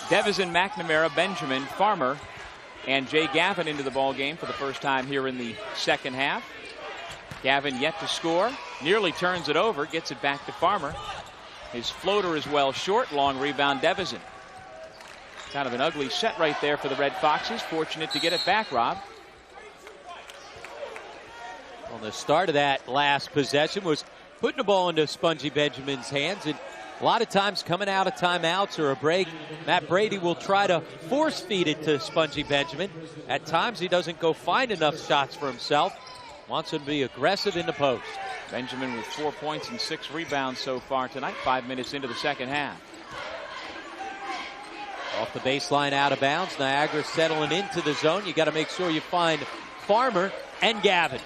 Devison, McNamara, Benjamin, Farmer, and Jay Gavin into the ball game for the first time here in the second half. Gavin yet to score, nearly turns it over, gets it back to Farmer. His floater is well short, long rebound Devison. Kind of an ugly set right there for the Red Foxes. Fortunate to get it back, Rob. Well, the start of that last possession was putting the ball into Spongy Benjamin's hands, and a lot of times coming out of timeouts or a break, Matt Brady will try to force feed it to Spongy Benjamin. At times he doesn't go find enough shots for himself. Wants him to be aggressive in the post. Benjamin with 4 points and 6 rebounds so far tonight, 5 minutes into the second half. Off the baseline, out of bounds. Niagara settling into the zone. You got to make sure you find Farmer and Gavin.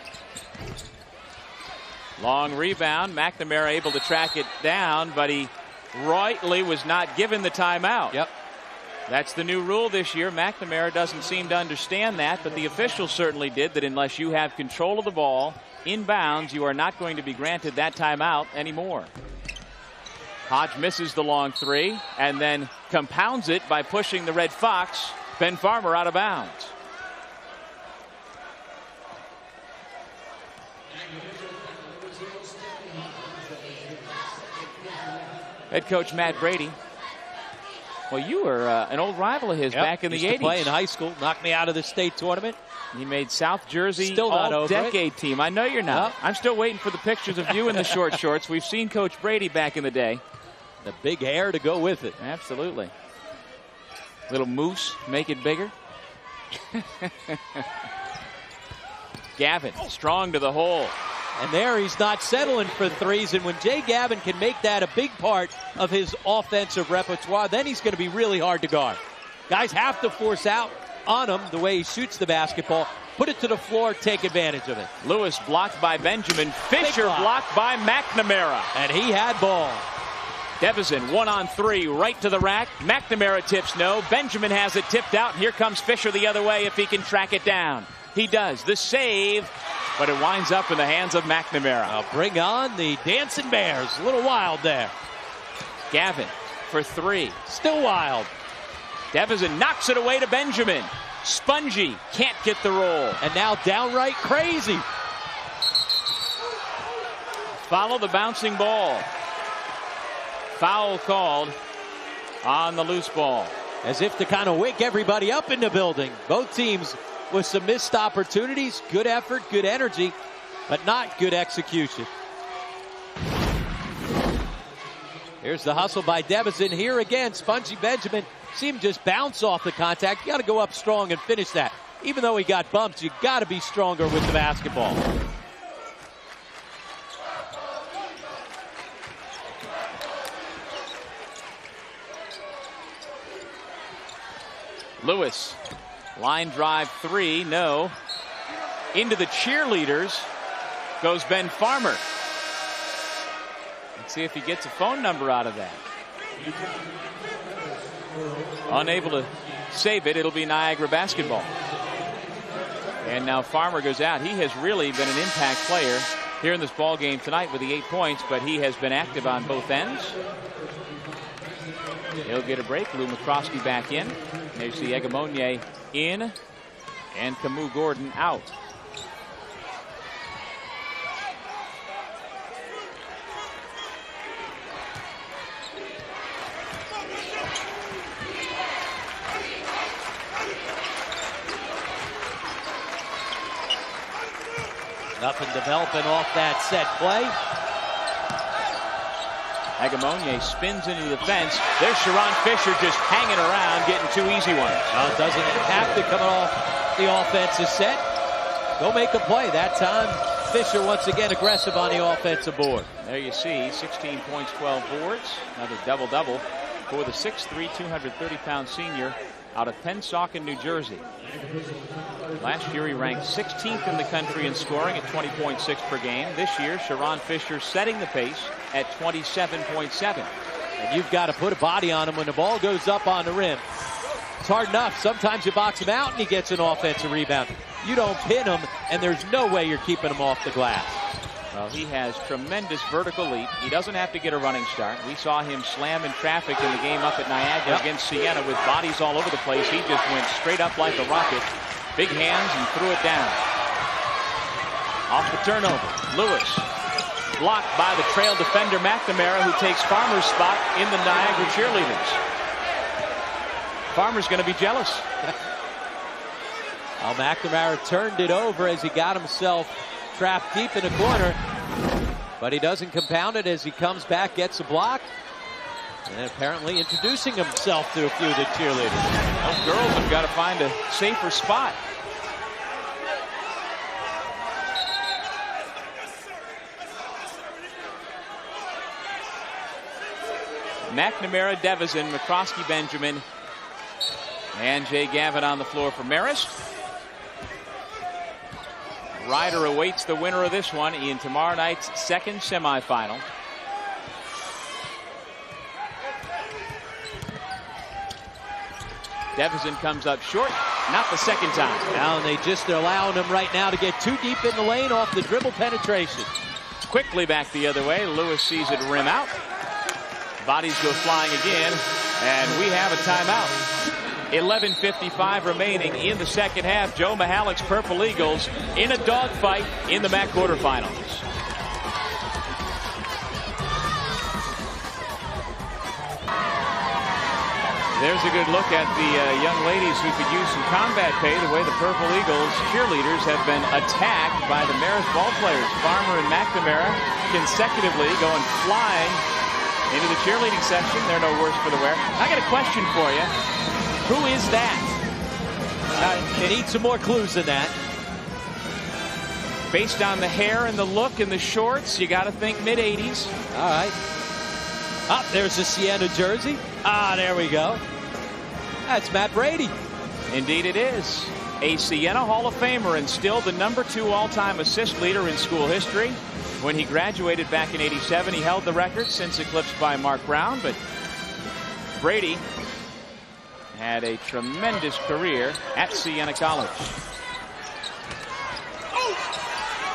Long rebound. McNamara able to track it down, but he rightly was not given the timeout. Yep. That's the new rule this year. McNamara doesn't seem to understand that, but the officials certainly did, that unless you have control of the ball inbounds, you are not going to be granted that timeout anymore. Hodge misses the long three and then compounds it by pushing the Red Fox, Ben Farmer, out of bounds. Head coach Matt Brady. Well, you were an old rival of his back in the 80s. Used to play in high school, knocked me out of the state tournament. He made South Jersey Still not all-decade team. I know you're not. No. I'm still waiting for the pictures of you in the short shorts. We've seen Coach Brady back in the day. The big hair to go with it. Absolutely. Little moose, make it bigger. Gavin, strong to the hole. And there he's not settling for threes. And when Jay Gavin can make that a big part of his offensive repertoire, then he's going to be really hard to guard. Guys have to force out on him the way he shoots the basketball. Put it to the floor, take advantage of it. Lewis blocked by Benjamin. Fisher blocked by McNamara. And he had ball. Devison 1-on-3 right to the rack. McNamara tips no. Benjamin has it tipped out. Here comes Fisher the other way if he can track it down. He does. The save, but it winds up in the hands of McNamara. Now bring on the Dancing Bears. A little wild there. Gavin for three. Still wild. Devison knocks it away to Benjamin. Spongy can't get the roll. And now downright crazy. Follow the bouncing ball. Foul called on the loose ball. As if to kind of wake everybody up in the building. Both teams with some missed opportunities. Good effort, good energy, but not good execution. Here's the hustle by Devison. Here again, Spongy Benjamin. See him just bounce off the contact. You got to go up strong and finish that. Even though he got bumped, you got to be stronger with the basketball. Lewis, line drive three, no. Into the cheerleaders goes Ben Farmer. Let's see if he gets a phone number out of that. Unable to save it, it'll be Niagara basketball. And now Farmer goes out. He has really been an impact player here in this ball game tonight with the 8 points, but he has been active on both ends. He'll get a break. Lou McCroskey back in. There's the Egamonye in and Camus Gordon out. Nothing developing off that set play. Egamonye spins into the fence. There's Sharon Fisher just hanging around, getting two easy ones. Doesn't have to come off the offensive set. Go make a play. That time, Fisher once again aggressive on the offensive board. There you see, 16 points, 12 boards. Another double-double for the 6'3", 230-pound senior out of Pennsauken, New Jersey. Last year he ranked 16th in the country in scoring at 20.6 per game. This year, Sharon Fisher setting the pace at 27.7. And you've got to put a body on him when the ball goes up on the rim. It's hard enough. Sometimes you box him out and he gets an offensive rebound. You don't pin him, and there's no way you're keeping him off the glass. Well, he has tremendous vertical leap. He doesn't have to get a running start. We saw him slam in traffic in the game up at Niagara against Siena with bodies all over the place. He just went straight up like a rocket. Big hands and threw it down. Off the turnover. Lewis blocked by the trail defender McNamara, who takes Farmer's spot in the Niagara cheerleaders. Farmer's going to be jealous. Well, McNamara turned it over as he got himself trapped deep in the corner, but he doesn't compound it as he comes back, gets a block, and apparently introducing himself to a few of the cheerleaders. Those girls have got to find a safer spot. McNamara, Devison, McCroskey, Benjamin, and Jay Gavin on the floor for Marist. Ryder awaits the winner of this one in tomorrow night's second semifinal. Devison comes up short, not the second time. Now they just are allowing him right now to get too deep in the lane off the dribble penetration. Quickly back the other way. Lewis sees it rim out. Bodies go flying again, and we have a timeout. 11:55 remaining in the second half. Joe Mihalik's Purple Eagles in a dogfight in the MAAC quarterfinals. There's a good look at the young ladies who could use some combat pay, the way the Purple Eagles cheerleaders have been attacked by the Marist ball players. Farmer and McNamara consecutively going flying into the cheerleading section. They're no worse for the wear. I got a question for you. Who is that? They need some more clues than that. Based on the hair and the look and the shorts, you got to think mid-80s. All right. Up there's the Siena jersey. There we go. That's Matt Brady. Indeed it is. A Siena Hall of Famer and still the #2 all-time assist leader in school history. When he graduated back in '87, he held the record, since eclipsed by Mark Brown. But Brady had a tremendous career at Siena College.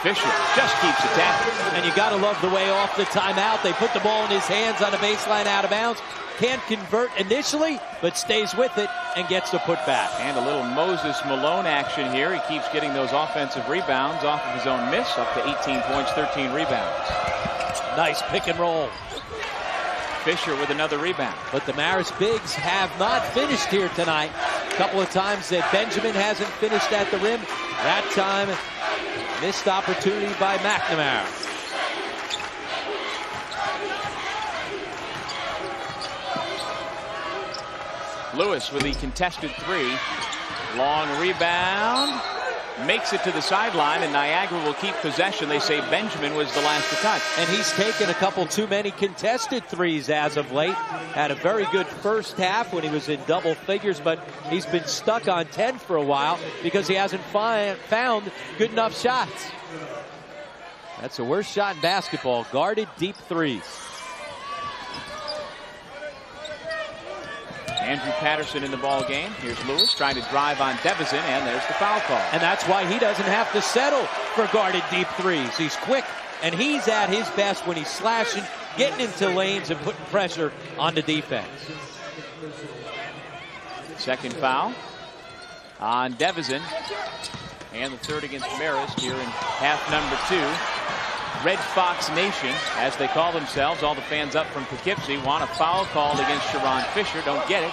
Fisher just keeps attacking. And you got to love the way off the timeout. They put the ball in his hands on the baseline out of bounds. Can't convert initially, but stays with it and gets the putback. And a little Moses Malone action here. He keeps getting those offensive rebounds off of his own miss, up to 18 points, 13 rebounds. Nice pick and roll. Fisher with another rebound. But the Marist bigs have not finished here tonight. A couple of times that Benjamin hasn't finished at the rim. That time, missed opportunity by McNamara. Lewis with the contested three. Long rebound. Makes it to the sideline, and Niagara will keep possession. They say Benjamin was the last to touch. And he's taken a couple too many contested threes as of late. Had a very good first half when he was in double figures, but he's been stuck on 10 for a while because he hasn't found good enough shots. That's the worst shot in basketball, guarded deep threes. Andrew Patterson in the ball game. Here's Lewis trying to drive on Devison, and there's the foul call. And that's why he doesn't have to settle for guarded deep threes. He's quick, and he's at his best when he's slashing, getting into lanes, and putting pressure on the defense. Second foul on Devison, and the third against Marist here in half number 2. Red Fox Nation, as they call themselves, all the fans up from Poughkeepsie, want a foul called against Sharon Fisher. Don't get it.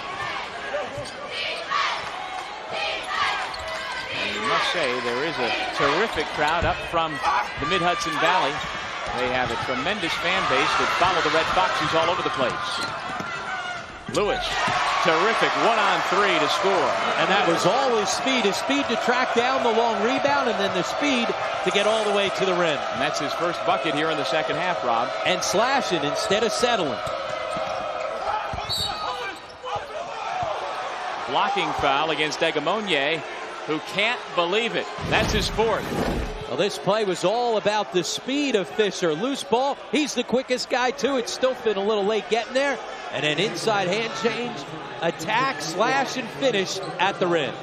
And you must say there is a terrific crowd up from the Mid-Hudson Valley. They have a tremendous fan base that follow the Red Foxes all over the place. Lewis, terrific 1-on-3 to score. And that was all his speed to track down the long rebound, and then the speed to get all the way to the rim. And that's his first bucket here in the second half, Rob. And slashing instead of settling. Blocking foul against Egamonye, who can't believe it. That's his fourth. Well, this play was all about the speed of Fisher. Loose ball. He's the quickest guy, too. It's still been a little late getting there. And an inside hand change, attack, slash, and finish at the rim.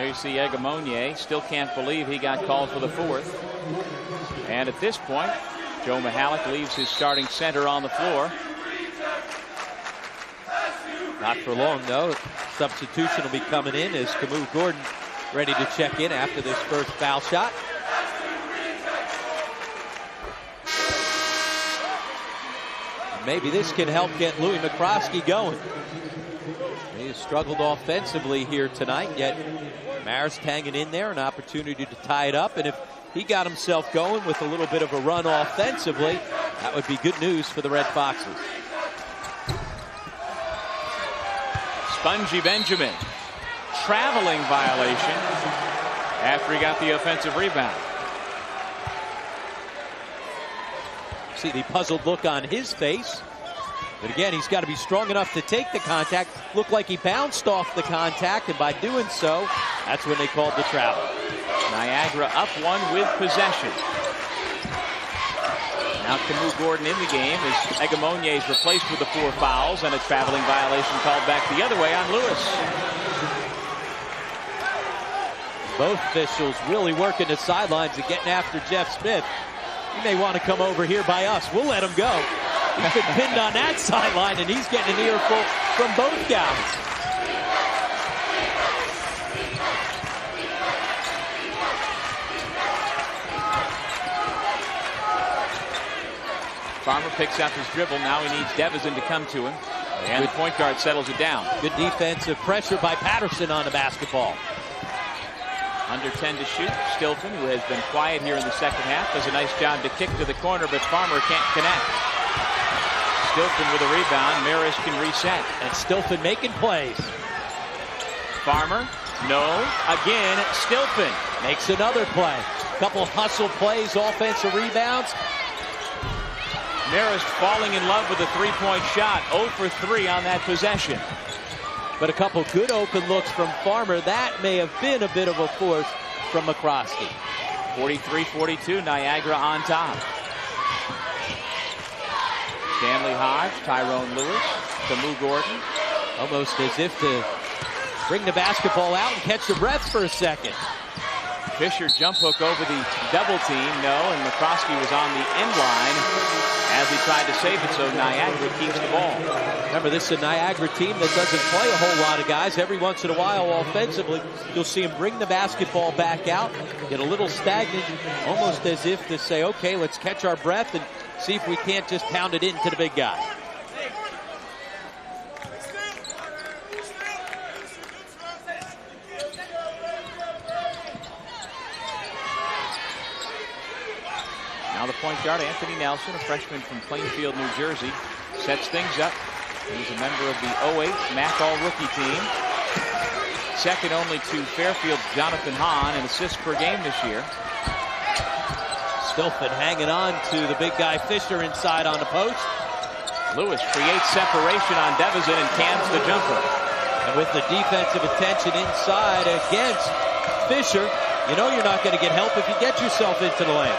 There you see Egamonye. Still can't believe he got called for the fourth. And at this point, Joe Mihalik leaves his starting center on the floor. Not for long, though. Substitution will be coming in as Camus Gordon ready to check in after this first foul shot. Maybe this can help get Louis McCroskey going. He has struggled offensively here tonight, yet Marist hanging in there, an opportunity to tie it up. And if he got himself going with a little bit of a run offensively, that would be good news for the Red Foxes. Spongy Benjamin, traveling violation after he got the offensive rebound. See the puzzled look on his face. But again, he's got to be strong enough to take the contact. Looked like he bounced off the contact, and by doing so, that's when they called the travel. Niagara up one with possession. Now Camus Gordon in the game as Egamonye is replaced with the 4 fouls and a traveling violation called back the other way on Lewis. Both officials really working the sidelines and getting after Jeff Smith. You may want to come over here by us. We'll let him go. He's been pinned on that sideline, and he's getting an earful from both guys. Farmer picks up his dribble. Now he needs Devison to come to him. And the point guard settles it down. Good defensive pressure by Patterson on the basketball. Under 10 to shoot. Stilfen, who has been quiet here in the second half, does a nice job to kick to the corner, but Farmer can't connect. Stilfen with a rebound. Marist can reset. And Stilfen making plays. Farmer, no. Again, Stilfen makes another play. Couple hustle plays, offensive rebounds. Marist falling in love with a three-point shot. 0 for 3 on that possession. But a couple good open looks from Farmer. That may have been a bit of a force from McCroskey. 43-42, Niagara on top. Stanley Hodge, Tyrone Lewis, Camus Gordon. Almost as if to bring the basketball out and catch the breath for a second. Fisher jump hook over the double team, no, and McCroskey was on the end line as he tried to save it, so Niagara keeps the ball. Remember, this is a Niagara team that doesn't play a whole lot of guys. Every once in a while, offensively, you'll see him bring the basketball back out, get a little stagnant, almost as if to say, okay, let's catch our breath and see if we can't just pound it into the big guy. Now the point guard, Anthony Nelson, a freshman from Plainfield, New Jersey, sets things up. He's a member of the 08 MAAC All-Rookie team. Second only to Fairfield's Jonathan Hahn in assists per game this year. Stilfen hanging on to the big guy Fisher inside on the post. Lewis creates separation on Devison and cans the jumper. And with the defensive attention inside against Fisher, you know you're not going to get help if you get yourself into the lane.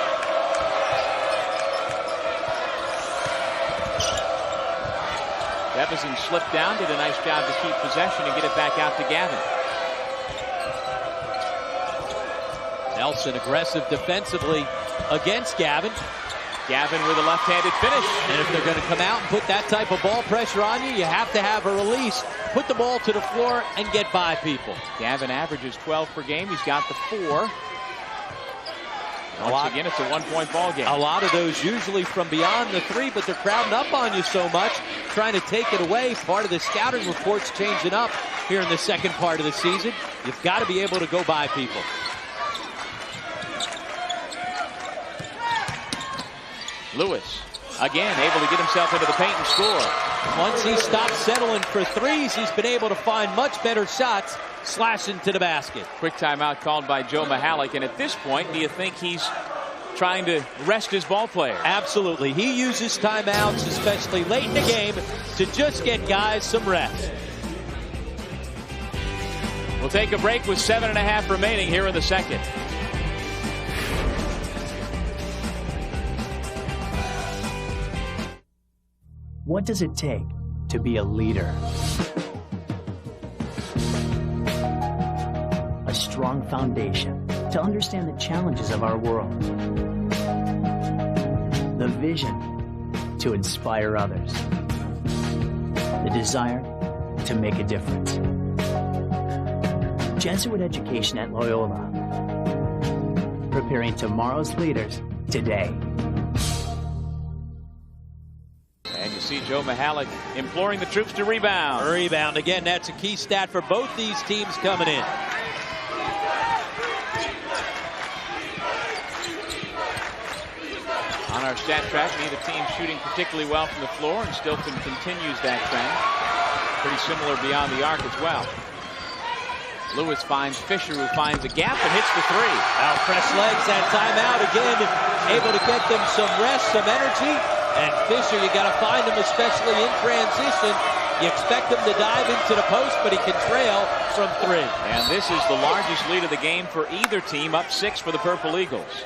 Devison slipped down, did a nice job to keep possession and get it back out to Gavin. Nelson aggressive defensively against Gavin. Gavin with a left-handed finish. And if they're going to come out and put that type of ball pressure on you, you have to have a release. Put the ball to the floor and get by people. Gavin averages 12 per game. He's got the 4. Once again, it's a one-point ball game. A lot of those usually from beyond the 3, but they're crowding up on you so much, trying to take it away. Part of the scouting report's changing up here in the second part of the season. You've got to be able to go by people. Lewis, again, able to get himself into the paint and score. Once he stopped settling for threes, he's been able to find much better shots, slashing to the basket. Quick timeout called by Joe Mihalik, and at this point, do you think he's trying to rest his ball player? Absolutely. He uses timeouts, especially late in the game, to just get guys some rest. We'll take a break with 7.5 remaining here in the second. What does it take to be a leader? A strong foundation to understand the challenges of our world. The vision to inspire others. The desire to make a difference. Jesuit education at Loyola. Preparing tomorrow's leaders today. And you see Joe Mihalik imploring the troops to rebound. Rebound again. That's a key stat for both these teams coming in. On our stat track, neither team shooting particularly well from the floor, and Stilton continues that trend. Pretty similar beyond the arc as well. Lewis finds Fisher, who finds a gap and hits the three. Now fresh legs, that timeout again, able to get them some rest, some energy. And Fisher, you got to find him, especially in transition. You expect him to dive into the post, but he can trail from three. And this is the largest lead of the game for either team, up 6 for the Purple Eagles.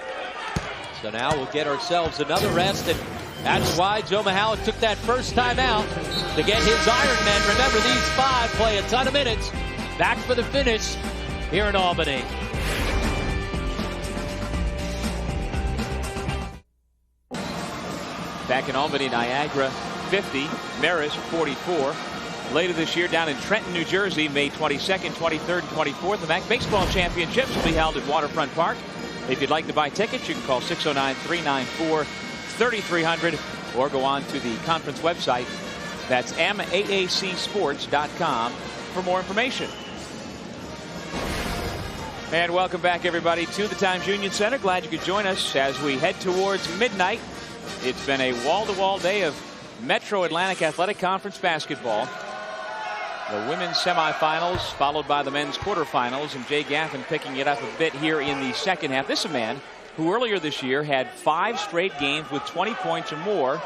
So now we'll get ourselves another rest, and that's why Joe Mihalik took that first time out to get his Ironmen. Remember, these 5 play a ton of minutes. Back for the finish here in Albany. Back in Albany, Niagara 50, Marist 44. Later this year down in Trenton, New Jersey, May 22nd, 23rd, and 24th, the MAAC Baseball Championships will be held at Waterfront Park. If you'd like to buy tickets, you can call 609-394-3300 or go on to the conference website. That's MAACsports.com for more information. And welcome back, everybody, to the Times Union Center. Glad you could join us as we head towards midnight. It's been a wall-to-wall day of Metro Atlantic Athletic Conference basketball. The women's semifinals followed by the men's quarterfinals, and Jay Gaffin picking it up a bit here in the second half. This is a man who earlier this year had 5 straight games with 20 points or more,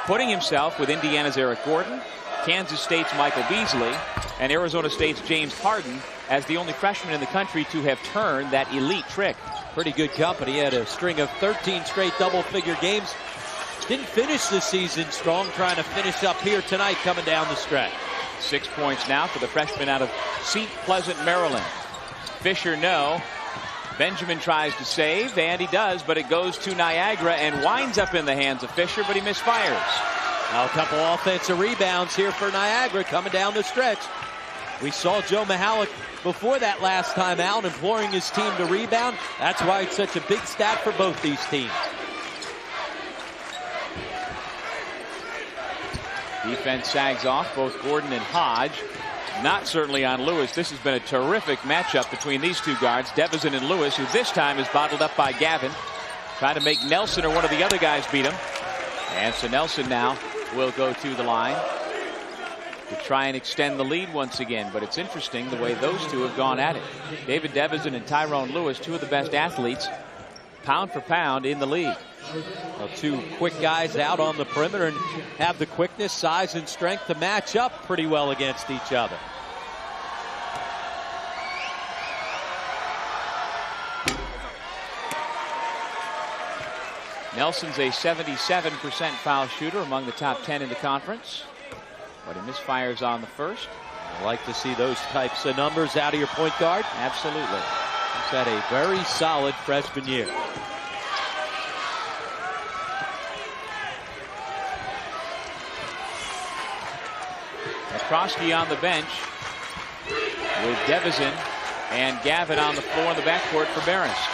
putting himself with Indiana's Eric Gordon, Kansas State's Michael Beasley, and Arizona State's James Harden as the only freshman in the country to have turned that elite trick. Pretty good company. He had a string of 13 straight double-figure games. Didn't finish the season strong, trying to finish up here tonight coming down the stretch. 6 points now for the freshman out of Seat Pleasant, Maryland. Fisher, no. Benjamin tries to save, and he does, but it goes to Niagara and winds up in the hands of Fisher, but he misfires. Now a couple offensive rebounds here for Niagara coming down the stretch. We saw Joe Mihalik before that last time out imploring his team to rebound. That's why it's such a big stat for both these teams. Defense sags off both Gordon and Hodge. Not certainly on Lewis. This has been a terrific matchup between these two guards, Devison and Lewis, who this time is bottled up by Gavin. Trying to make Nelson or one of the other guys beat him. And so Nelson now will go to the line to try and extend the lead once again. But it's interesting the way those two have gone at it. David Devison and Tyrone Lewis, two of the best athletes, pound for pound, in the league. Well, 2 quick guys out on the perimeter and have the quickness, size, and strength to match up pretty well against each other. Nelson's a 77% foul shooter, among the top 10 in the conference, but he misfires on the first. I like to see those types of numbers out of your point guard. Absolutely. He's had a very solid freshman year. Krosky on the bench with Devison and Gavin on the floor in the backcourt for Marist.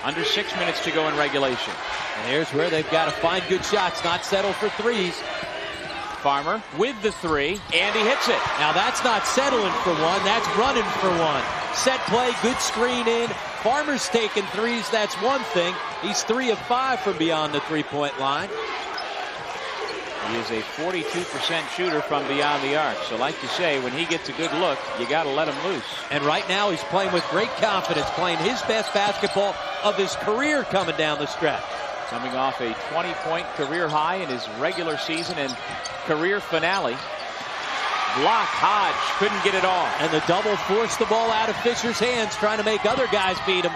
Under 6 minutes to go in regulation. And here's where they've got to find good shots, not settle for threes. Farmer with the three, and he hits it. Now that's not settling for one, that's running for one. Set play, good screen in. Farmer's taking threes, that's one thing. He's 3 of 5 from beyond the three-point line. He is a 42% shooter from beyond the arc. So like you say, when he gets a good look, you got to let him loose. And right now he's playing with great confidence, playing his best basketball of his career coming down the stretch. Coming off a 20-point career high in his regular season and career finale. Block, Hodge couldn't get it on. And the double forced the ball out of Fisher's hands, trying to make other guys beat him.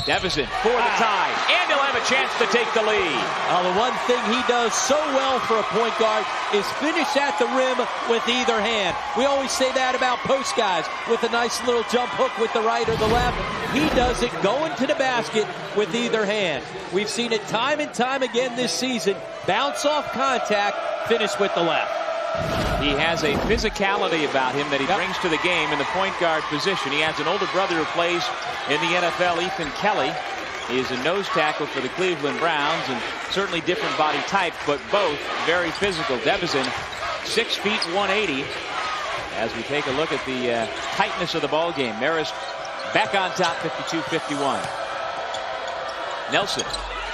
Devison for the tie, and he'll have a chance to take the lead. The one thing he does so well for a point guard is finish at the rim with either hand. We always say that about post guys with a nice little jump hook with the right or the left. He does it going to the basket with either hand. We've seen it time and time again this season. Bounce off contact, finish with the left. He has a physicality about him that he brings to the game in the point guard position. He has an older brother who plays in the NFL, Ethan Kelly. He is a nose tackle for the Cleveland Browns, and certainly different body type, but both very physical. Devison, 6 feet 180. As we take a look at the tightness of the ball game, Marist back on top, 52-51. Nelson.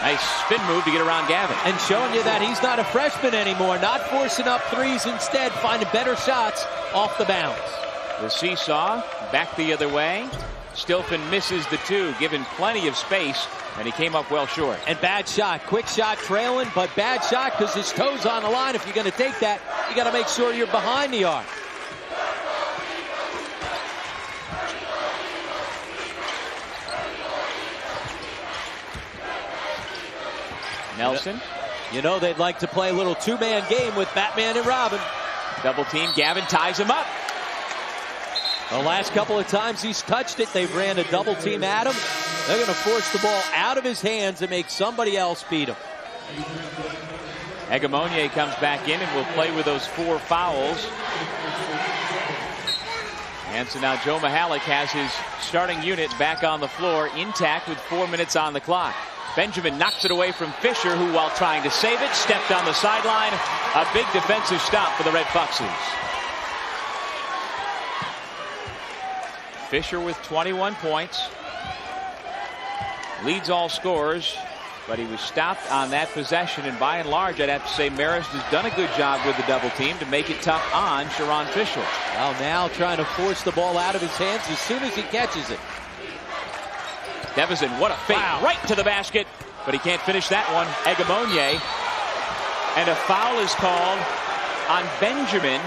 Nice spin move to get around Gavin. And showing you that he's not a freshman anymore. Not forcing up threes, instead finding better shots off the bounce. The seesaw back the other way. Stilfen misses the two, given plenty of space, and he came up well short. And bad shot. Quick shot trailing, but bad shot because his toe's on the line. If you're going to take that, you got to make sure you're behind the arc. Nelson. You know they'd like to play a little two-man game with Batman and Robin. Double team. Gavin ties him up. The last couple of times he's touched it, they've ran a double team at him. They're going to force the ball out of his hands and make somebody else beat him. Egamonye comes back in and will play with those 4 fouls. And so now Joe Mihalik has his starting unit back on the floor, intact with 4 minutes on the clock. Benjamin knocks it away from Fisher, who, while trying to save it, stepped on the sideline. A big defensive stop for the Red Foxes. Fisher with 21 points. Leads all scorers, but he was stopped on that possession. And by and large, I'd have to say Marist has done a good job with the double team to make it tough on Sharon Fisher. Well, now trying to force the ball out of his hands as soon as he catches it. Devison, what a fake, right to the basket, but he can't finish that one. Egamonye, and a foul is called on Benjamin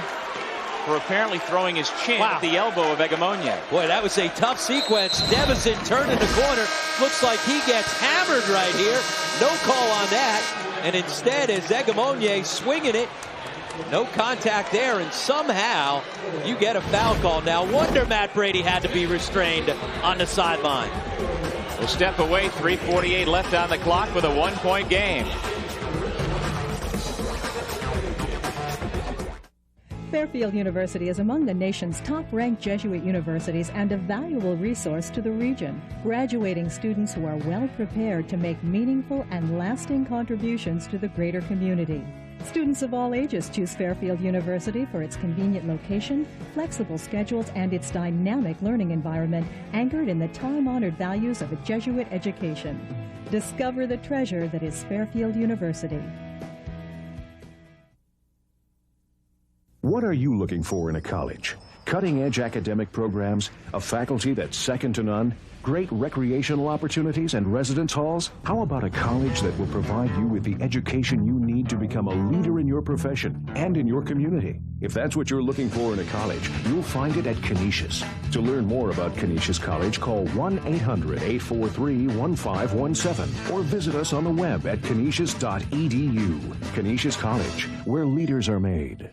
for apparently throwing his chin at the elbow of Egamonye. Boy, that was a tough sequence. Devison turning the corner. Looks like he gets hammered right here. No call on that. And instead, is Egamonye swinging it. No contact there, and somehow you get a foul call. Now, wonder Matt Brady had to be restrained on the sideline. A step away, 3:48 left on the clock with a 1-point game. Fairfield University is among the nation's top-ranked Jesuit universities and a valuable resource to the region. Graduating students who are well prepared to make meaningful and lasting contributions to the greater community. Students of all ages choose Fairfield University for its convenient location, flexible schedules, and its dynamic learning environment anchored in the time-honored values of a Jesuit education. Discover the treasure that is Fairfield University. What are you looking for in a college? Cutting-edge academic programs, a faculty that's second to none, great recreational opportunities and residence halls? How about a college that will provide you with the education you need to become a leader in your profession and in your community? If that's what you're looking for in a college, you'll find it at Canisius. To learn more about Canisius College, call 1-800-843-1517 or visit us on the web at canisius.edu. Canisius College, where leaders are made.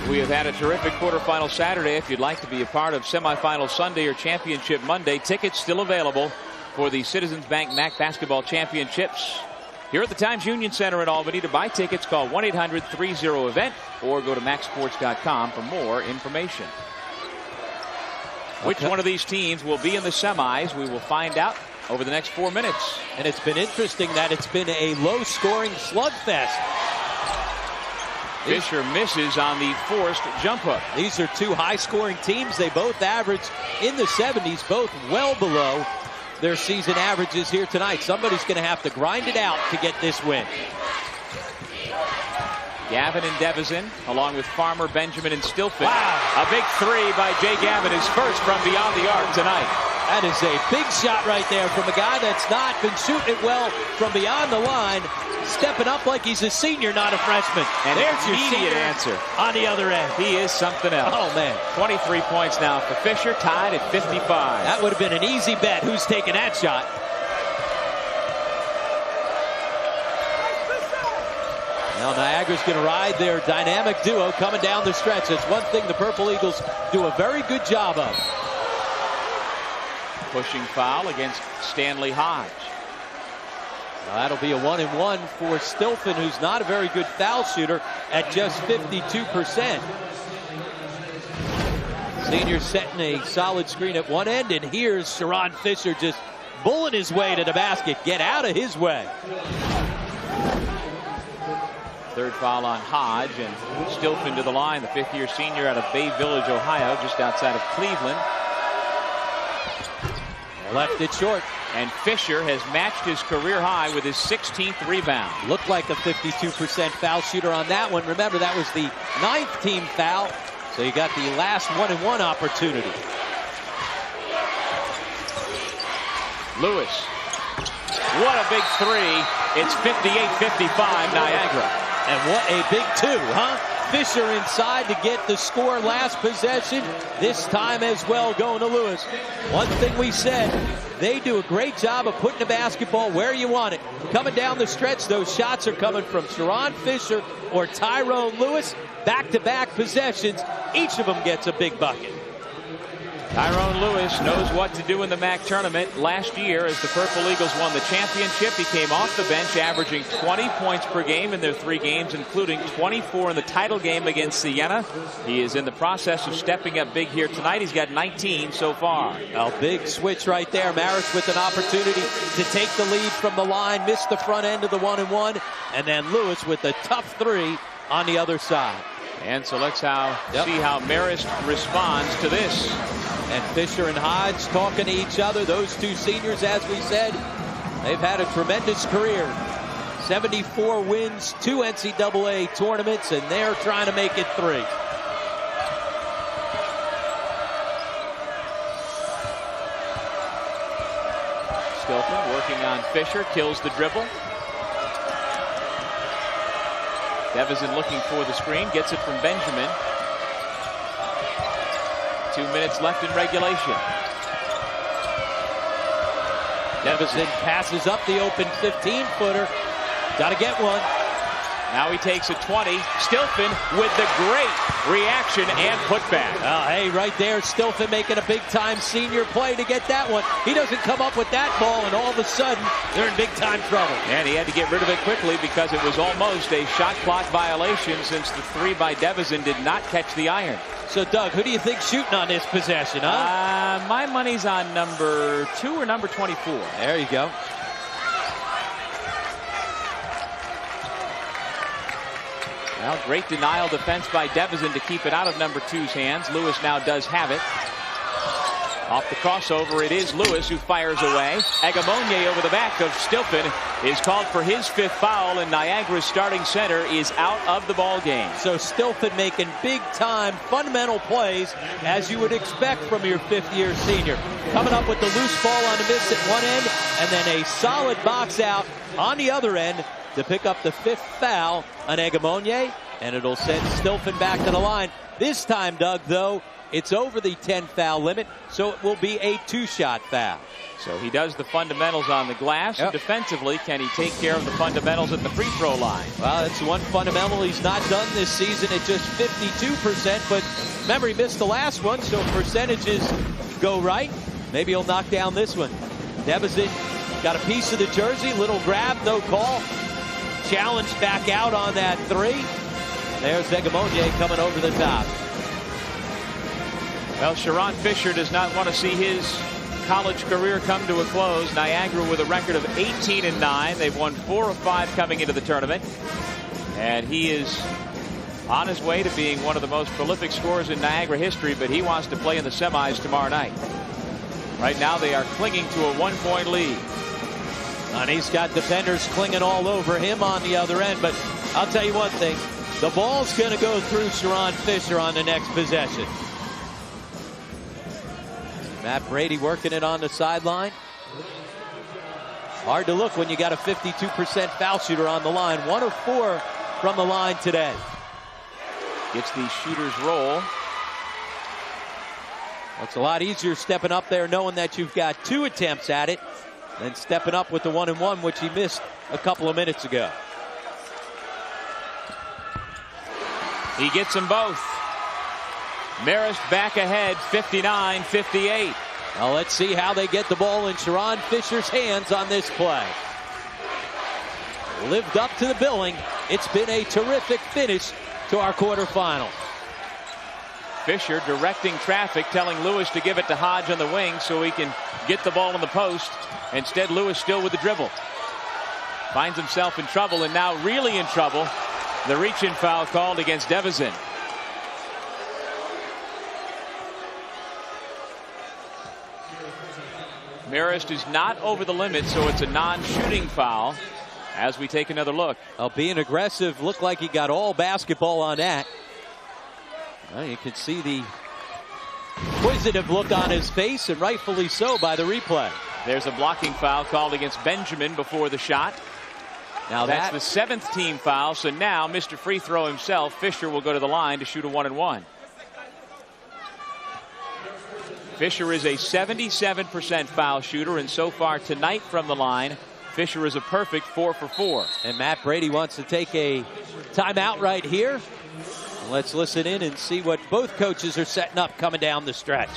We have had a terrific quarterfinal Saturday. If you'd like to be a part of semifinal Sunday or championship Monday, tickets still available for the Citizens Bank MAAC Basketball Championships here at the Times Union Center in Albany. To buy tickets, call 1-800-30-EVENT or go to MAACsports.com for more information. Which one of these teams will be in the semis? We will find out over the next 4 minutes. And it's been interesting that it's been a low-scoring slugfest. Fisher misses on the forced jump hook. These are two high-scoring teams. They both average in the 70s, both well below their season averages here tonight. Somebody's going to have to grind it out to get this win. Gavin and Devison, along with Farmer, Benjamin, and Stilfen. A big three by Jay Gavin, his first from beyond the arc tonight. That is a big shot right there from a guy that's not been shooting it well from beyond the line. Stepping up like he's a senior, not a freshman. And there's your immediate answer on the other end. He is something else. Oh, man. 23 points now for Fisher, tied at 55. That would have been an easy bet. Who's taking that shot? Niagara's going to ride their dynamic duo coming down the stretch. That's one thing the Purple Eagles do a very good job of. Pushing foul against Stanley Hodge. Well, that'll be a 1-and-1 for Stilfen, who's not a very good foul shooter at just 52%. Senior setting a solid screen at one end, and here's Sharon Fisher just bulling his way to the basket. Get out of his way. Third foul on Hodge, and Stilfen to the line, the fifth-year senior out of Bay Village, Ohio, just outside of Cleveland. Left it short. And Fisher has matched his career high with his 16th rebound. Looked like a 52% foul shooter on that one. Remember, that was the 9th team foul, so you got the last 1-and-1 opportunity. Lewis. What a big three. It's 58-55 Niagara. And what a big two, huh? Fisher inside to get the score last possession. This time as well going to Lewis. One thing we said, they do a great job of putting the basketball where you want it. Coming down the stretch, those shots are coming from Sharon Fisher or Tyrone Lewis. Back-to-back possessions. Each of them gets a big bucket. Tyrone Lewis knows what to do in the MAAC tournament. Last year, as the Purple Eagles won the championship, he came off the bench averaging 20 points per game in their 3 games, including 24 in the title game against Siena. He is in the process of stepping up big here tonight. He's got 19 so far. A big switch right there. Marist with an opportunity to take the lead from the line, missed the front end of the 1-and-1, and then Lewis with a tough 3 on the other side. And so let's see how Marist responds to this. And Fisher and Hodge talking to each other. Those two seniors, as we said, they've had a tremendous career. 74 wins, 2 NCAA tournaments, and they're trying to make it 3. Stilfen working on Fisher, kills the dribble. Devison looking for the screen, gets it from Benjamin. 2 minutes left in regulation. Devison passes up the open 15-footer. Got to get one. Now he takes a 20. Stilfen with the great reaction and putback. Oh, hey, right there, Stilfen making a big-time senior play to get that one. He doesn't come up with that ball, and all of a sudden, they're in big-time trouble. And he had to get rid of it quickly because it was almost a shot clock violation since the 3 by Devison did not catch the iron. So, Doug, who do you think's shooting on this possession, huh? My money's on number 2 or number 24. There you go. Well, great denial defense by Devison to keep it out of number 2's hands. Lewis now does have it. Off the crossover, it is Lewis who fires away. Agamonye over the back of Stilfen is called for his 5th foul, and Niagara's starting center is out of the ball game. So Stilfen making big-time fundamental plays, as you would expect from your 5th-year senior. Coming up with the loose ball on the miss at one end, and then a solid box out on the other end to pick up the 5th foul on Agamonye, and it'll send Stilfen back to the line. This time, Doug, though, it's over the 10-foul limit, so it will be a 2-shot foul. So he does the fundamentals on the glass. And defensively, can he take care of the fundamentals at the free throw line? Well, that's one fundamental he's not done this season at just 52%, but remember, he missed the last one, so percentages go right. Maybe he'll knock down this one. Devison got a piece of the jersey, little grab, no call. Challenge back out on that 3. There's Agamonye coming over the top. Well, Sharon Fisher does not want to see his college career come to a close. Niagara with a record of 18-9. They've won 4 of 5 coming into the tournament. And he is on his way to being one of the most prolific scorers in Niagara history, but he wants to play in the semis tomorrow night. Right now they are clinging to a 1-point lead. And he's got defenders clinging all over him on the other end, but I'll tell you one thing, the ball's going to go through Sharon Fisher on the next possession. Matt Brady working it on the sideline. Hard to look when you got a 52% foul shooter on the line. 1 of 4 from the line today. Gets the shooter's roll. It's a lot easier stepping up there knowing that you've got 2 attempts at it than stepping up with the 1-and-1, which he missed a couple of minutes ago. He gets them both. Marist back ahead, 59-58. Well, let's see how they get the ball in Sharon Fisher's hands on this play. Lived up to the billing. It's been a terrific finish to our quarterfinal. Fisher directing traffic, telling Lewis to give it to Hodge on the wing so he can get the ball in the post. Instead, Lewis still with the dribble. Finds himself in trouble, and now really in trouble. The reach-in foul called against Devizin. Marist is not over the limit, so it's a non-shooting foul as we take another look. Being aggressive, looked like he got all basketball on that. Well, you can see the inquisitive look on his face, and rightfully so by the replay. There's a blocking foul called against Benjamin before the shot. Now that's the 7th team foul, so now Mr. Free Throw himself, Fisher, will go to the line to shoot a 1-and-1. Fisher is a 77% foul shooter, and so far tonight from the line, Fisher is a perfect 4 for 4. And Matt Brady wants to take a timeout right here. Let's listen in and see what both coaches are setting up coming down the stretch.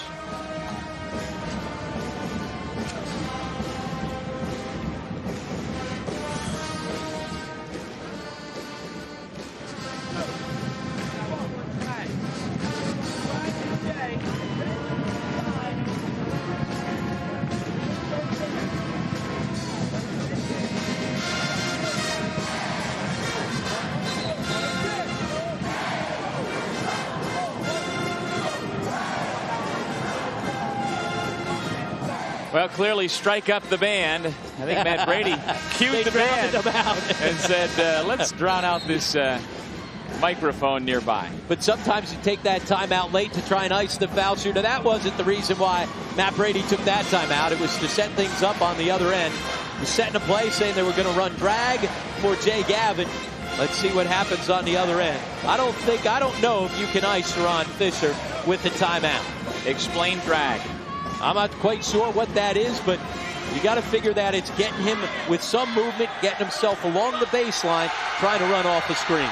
Well, clearly strike up the band. I think Matt Brady cued the band and said, let's drown out this microphone nearby. But sometimes you take that timeout late to try and ice the foul shooter. That wasn't the reason why Matt Brady took that timeout. It was to set things up on the other end. He was setting a play saying they were going to run drag for Jay Gavin. Let's see what happens on the other end. I don't know if you can ice Sharon Fisher with the timeout. Explain drag. I'm not quite sure what that is, but you got to figure that it's getting him with some movement, getting himself along the baseline, trying to run off the screen.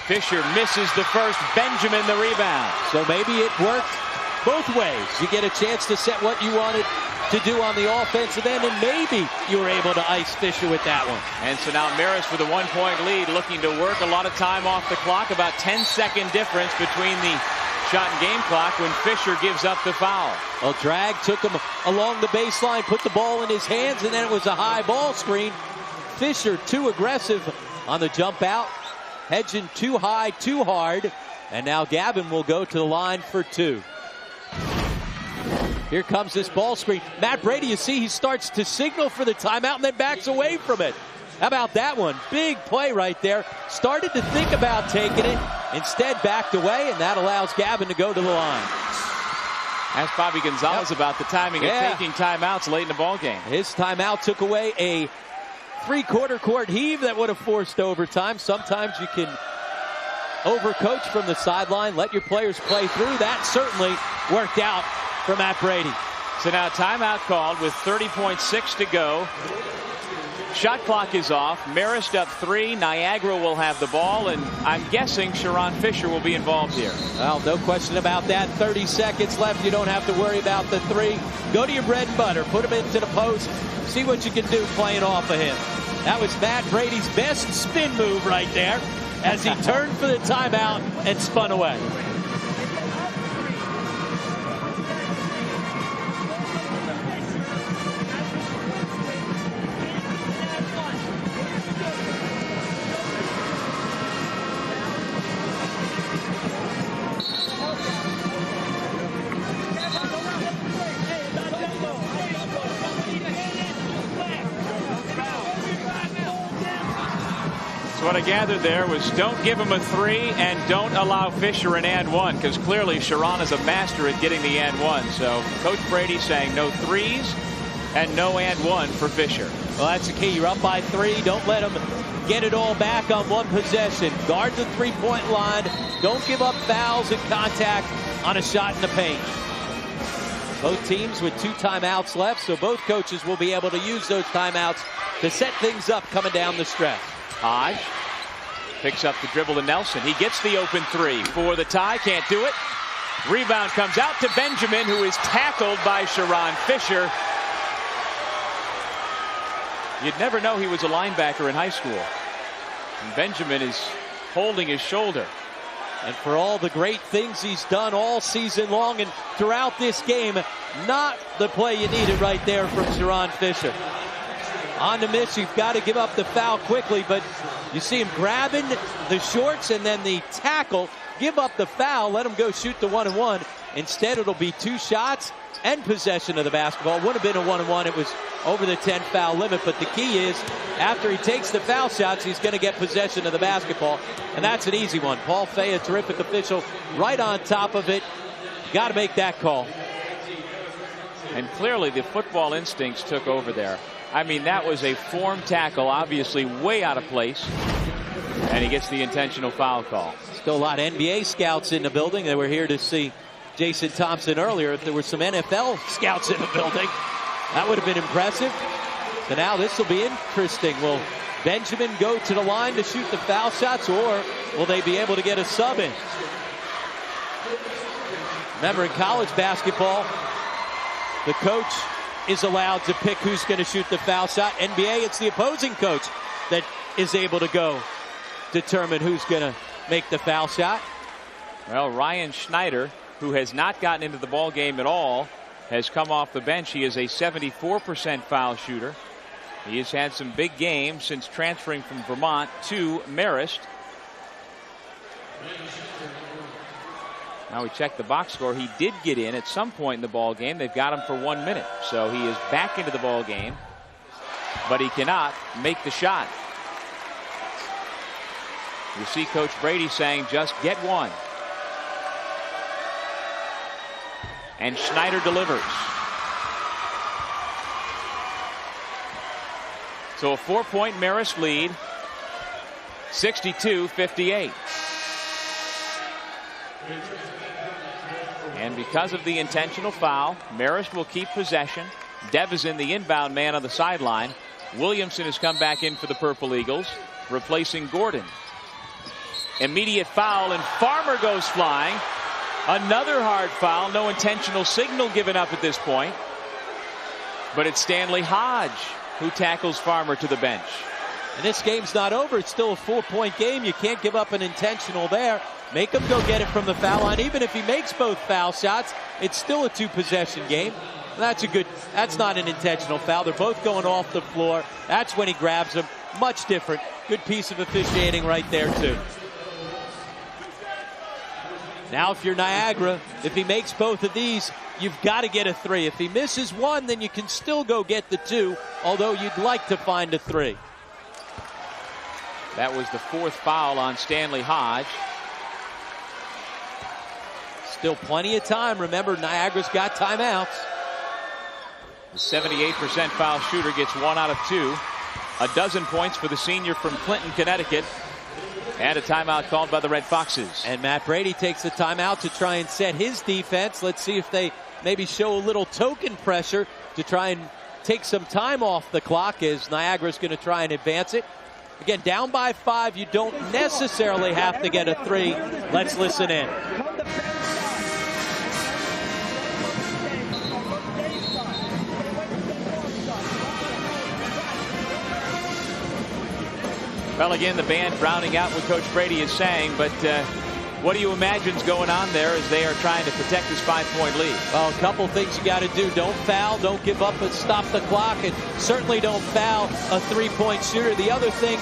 Fisher misses the first, Benjamin the rebound. So maybe it worked both ways. You get a chance to set what you wanted to do on the offensive end, and maybe you were able to ice Fisher with that one. And so now Marist with a 1-point lead, looking to work a lot of time off the clock. About 10-second difference between the shot and game clock when Fisher gives up the foul. Well, drag took him along the baseline, put the ball in his hands, and then it was a high ball screen. Fisher too aggressive on the jump out, hedging too high, too hard, and now Gavin will go to the line for 2. Here comes this ball screen. Matt Brady, you see, he starts to signal for the timeout and then backs away from it. How about that one? Big play right there. Started to think about taking it. Instead, backed away, and that allows Gavin to go to the line. Ask Bobby Gonzalez about the timing of taking timeouts late in the ball game. His timeout took away a 3/4 court heave that would have forced overtime. Sometimes you can overcoach from the sideline, let your players play through. That certainly worked out for Matt Brady. So now timeout called with 30.6 to go. Shot clock is off. Marist up 3. Niagara will have the ball, and I'm guessing Sharon Fisher will be involved here. Well, no question about that. 30 seconds left. You don't have to worry about the 3. Go to your bread and butter. Put him into the post. See what you can do playing off of him. That was Matt Brady's best spin move right there as he turned for the timeout and spun away. What I gathered there was don't give him a 3 and don't allow Fisher an and 1, because clearly Sharon is a master at getting the and 1. So Coach Brady saying no 3s and no and 1 for Fisher. Well, that's the key. You're up by 3. Don't let him get it all back on one possession. Guard the three-point line. Don't give up fouls and contact on a shot in the paint. Both teams with 2 timeouts left, so both coaches will be able to use those timeouts to set things up coming down the stretch. Hodge Picks up the dribble to Nelson. He gets the open three for the tie. Can't do it. Rebound comes out to Benjamin, who is tackled by Sharon Fisher. You'd never know he was a linebacker in high school. And Benjamin is holding his shoulder. And for all the great things he's done all season long and throughout this game, not the play you needed right there from Sharon Fisher. On the miss, you've got to give up the foul quickly, but you see him grabbing the shorts and then the tackle, give up the foul, let him go shoot the 1-and-1. Instead, it'll be 2 shots and possession of the basketball. Would have been a 1-and-1. It was over the 10 foul limit, but the key is after he takes the foul shots, he's going to get possession of the basketball, and that's an easy one. Paul Fay, a terrific official, right on top of it. Got to make that call. And clearly the football instincts took over there. I mean, that was a form tackle, obviously way out of place, and he gets the intentional foul call. Still a lot of NBA scouts in the building. They were here to see Jason Thompson earlier. If there were some NFL scouts in the building, that would have been impressive. So now this will be interesting. Will Benjamin go to the line to shoot the foul shots, or will they be able to get a sub in? Remember, in college basketball, the coach is allowed to pick who's going to shoot the foul shot. NBA, it's the opposing coach that is able to go determine who's going to make the foul shot. Well, Ryan Schneider, who has not gotten into the ball game at all, has come off the bench. He is a 74% foul shooter. He has had some big games since transferring from Vermont to Marist. Now we check the box score. He did get in at some point in the ball game. They've got him for 1 minute, so he is back into the ball game, but he cannot make the shot. You see Coach Brady saying, just get one. And Schneider delivers. So a 4-point Marist lead, 62-58. And because of the intentional foul, Marist will keep possession. Devizin, the inbound man on the sideline. Williamson has come back in for the Purple Eagles, replacing Gordon. Immediate foul, and Farmer goes flying. Another hard foul. No intentional signal given up at this point. But it's Stanley Hodge who tackles Farmer to the bench. And this game's not over. It's still a 4-point game. You can't give up an intentional there. Make him go get it from the foul line. Even if he makes both foul shots, it's still a 2-possession game. That's not an intentional foul. They're both going off the floor. That's when he grabs him. Much different. Good piece of officiating right there, too. Now, if you're Niagara, if he makes both of these, you've got to get a 3. If he misses one, then you can still go get the 2, although you'd like to find a 3. That was the 4th foul on Stanley Hodge. Still plenty of time. Remember, Niagara's got timeouts. The 78% foul shooter gets 1 out of 2. A dozen points for the senior from Clinton, Connecticut. And a timeout called by the Red Foxes. And Matt Brady takes the timeout to try and set his defense. Let's see if they maybe show a little token pressure to try and take some time off the clock, as Niagara's going to try and advance it. Again, down by 5, you don't necessarily have to get a 3. Let's listen in. Well, again, the band drowning out what Coach Brady is saying, but what do you imagine's going on there as they are trying to protect this 5-point lead? Well, a couple things you got to do. Don't foul, don't give up and stop the clock, and certainly don't foul a 3-point shooter. The other thing,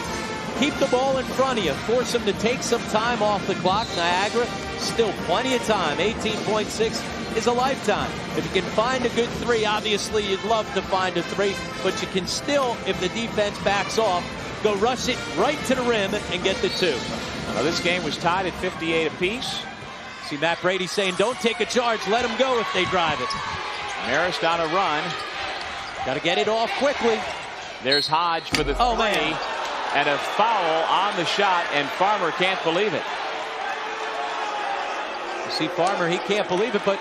keep the ball in front of you. Force them to take some time off the clock. Niagara, still plenty of time. 18.6 is a lifetime. If you can find a good 3, obviously you'd love to find a 3, but you can still, if the defense backs off, go rush it right to the rim and get the 2. Well, this game was tied at 58 apiece. See Matt Brady saying, don't take a charge, let them go if they drive it. Marist on a run. Got to get it off quickly. There's Hodge for the 3. Oh, man. And a foul on the shot, and Farmer can't believe it. You see Farmer, he can't believe it, but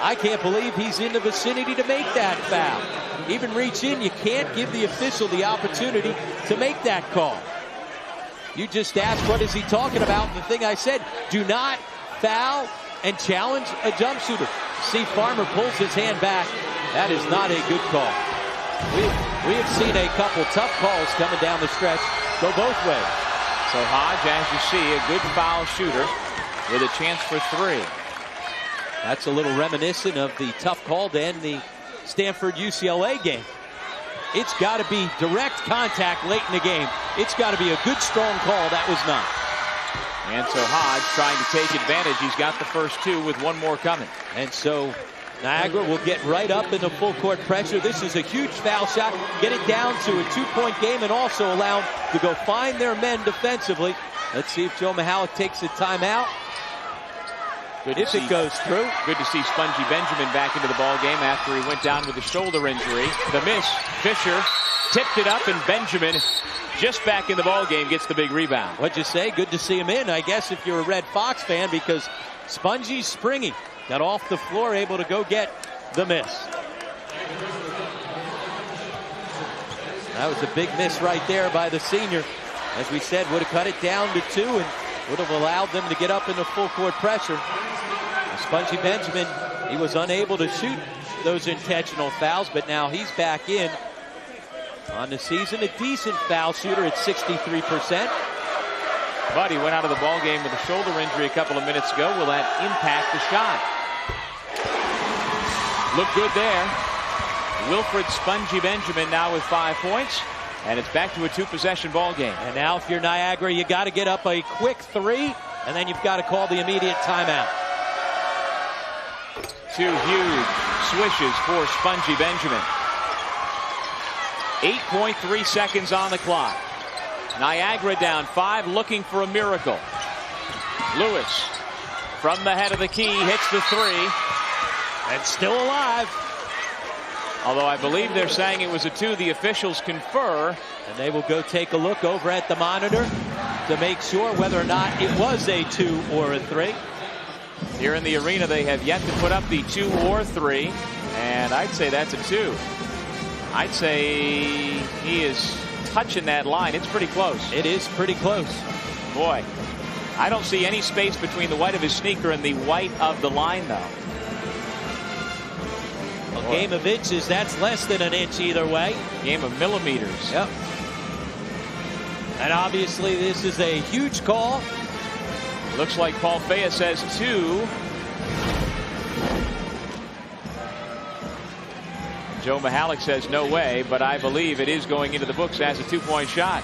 I can't believe he's in the vicinity to make that foul. Even reach in, you can't give the official the opportunity to make that call. You just asked, what is he talking about? The thing I said, do not foul and challenge a jump shooter. See, Farmer pulls his hand back. That is not a good call. We have seen a couple tough calls coming down the stretch go both ways. So Hodge, as you see, a good foul shooter with a chance for 3. That's a little reminiscent of the tough call to end the Stanford-UCLA game. It's got to be direct contact late in the game. It's got to be a good, strong call. That was not. And so Hodge trying to take advantage. He's got the first 2 with 1 more coming. And so Niagara will get right up into full court pressure. This is a huge foul shot. Get it down to a 2-point game and also allow them to go find their men defensively. Let's see if Joe Mihalik takes a timeout. If it goes through. Good to see Spongy Benjamin back into the ball game after he went down with a shoulder injury. The miss. Fisher tipped it up, and Benjamin just back in the ball game gets the big rebound. What'd you say? Good to see him in, I guess, if you're a Red Fox fan, because Spongy's springy. Got off the floor, able to go get the miss. That was a big miss right there by the senior. As we said, would have cut it down to 2 and would have allowed them to get up into full court pressure. Spongy Benjamin, he was unable to shoot those intentional fouls, but now he's back in on the season. A decent foul shooter at 63%. But he went out of the ball game with a shoulder injury a couple of minutes ago. Will that impact the shot? Look good there. Wilfred Spongy Benjamin now with 5 points. And it's back to a 2-possession ball game. And now if you're Niagara, you got to get up a quick 3, and then you've got to call the immediate timeout. 2 huge swishes for Spongy Benjamin. 8.3 seconds on the clock. Niagara down 5, looking for a miracle. Lewis from the head of the key hits the 3. And still alive. Although I believe they're saying it was a 2. The officials confer. And they will go take a look over at the monitor to make sure whether or not it was a 2 or a 3. Here in the arena, they have yet to put up the 2 or 3. And I'd say that's a 2. I'd say he is touching that line. It's pretty close. It is pretty close. Boy, I don't see any space between the white of his sneaker and the white of the line, though. A game of inches, that's less than an inch either way. Game of millimeters. Yep. And obviously this is a huge call. Looks like Paul Fea says 2. Joe Mihalik says no way, but I believe it is going into the books as a 2-point shot.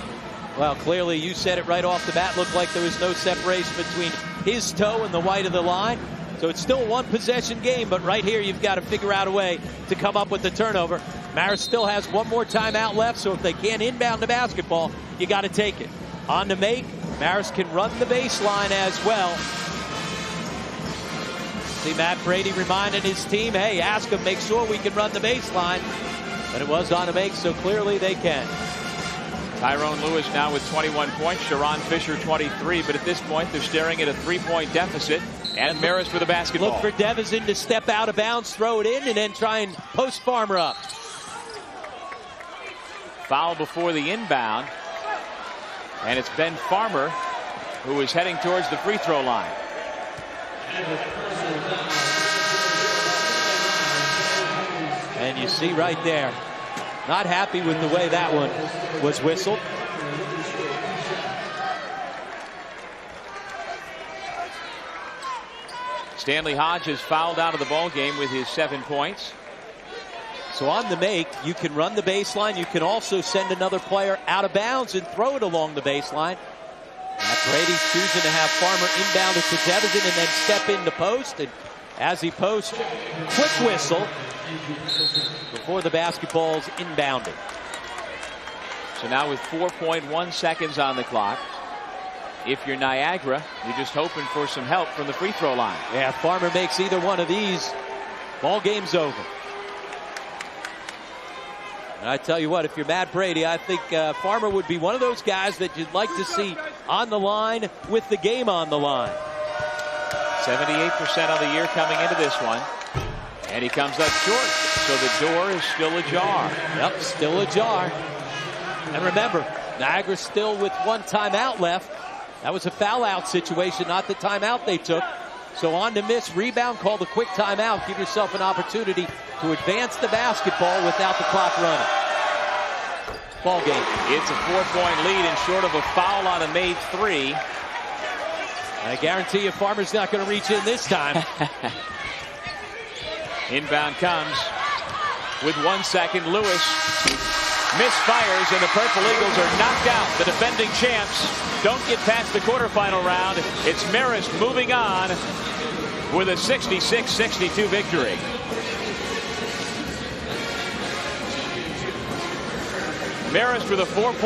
Well, clearly you said it right off the bat. Looked like there was no separation between his toe and the white of the line. So it's still a 1-possession game, but right here you've got to figure out a way to come up with the turnover. Marist still has 1 more timeout left, so if they can't inbound the basketball, you got to take it. On the make, Marist can run the baseline as well. See Matt Brady reminding his team, hey, ask them, make sure we can run the baseline. But it was on a make, so clearly they can. Tyrone Lewis now with 21 points, Sharon Fisher 23, but at this point they're staring at a 3-point deficit. And Marist with a basketball. Look for Devison to step out of bounds, throw it in, and then try and post Farmer up. Foul before the inbound. And it's Ben Farmer who is heading towards the free throw line. And you see right there, not happy with the way that one was whistled. Stanley Hodge is fouled out of the ball game with his 7 points. So on the make, you can run the baseline. You can also send another player out of bounds and throw it along the baseline. Now Brady's choosing to have Farmer inbound it to Devison and then step into post. And as he posts, quick whistle before the basketball's inbounded. So now with 4.1 seconds on the clock, if you're Niagara, you're just hoping for some help from the free throw line. Yeah, if Farmer makes either one of these, ball game's over. And I tell you what, if you're Matt Brady, I think Farmer would be one of those guys that you'd like to see on the line with the game on the line. 78% of the year coming into this one. And he comes up short. So the door is still ajar. Yep, still ajar. And remember, Niagara still with one timeout left. That was a foul out situation, not the timeout they took. So on to miss, rebound, call the quick timeout. Give yourself an opportunity to advance the basketball without the clock running. Ball game. It's a 4-point lead and short of a foul on a made three. I guarantee you Farmer's not going to reach in this time. Inbound comes with 1 second. Lewis misfires, and the Purple Eagles are knocked out. The defending champs don't get past the quarterfinal round. It's Marist moving on with a 66-62 victory. Marist with a 4-point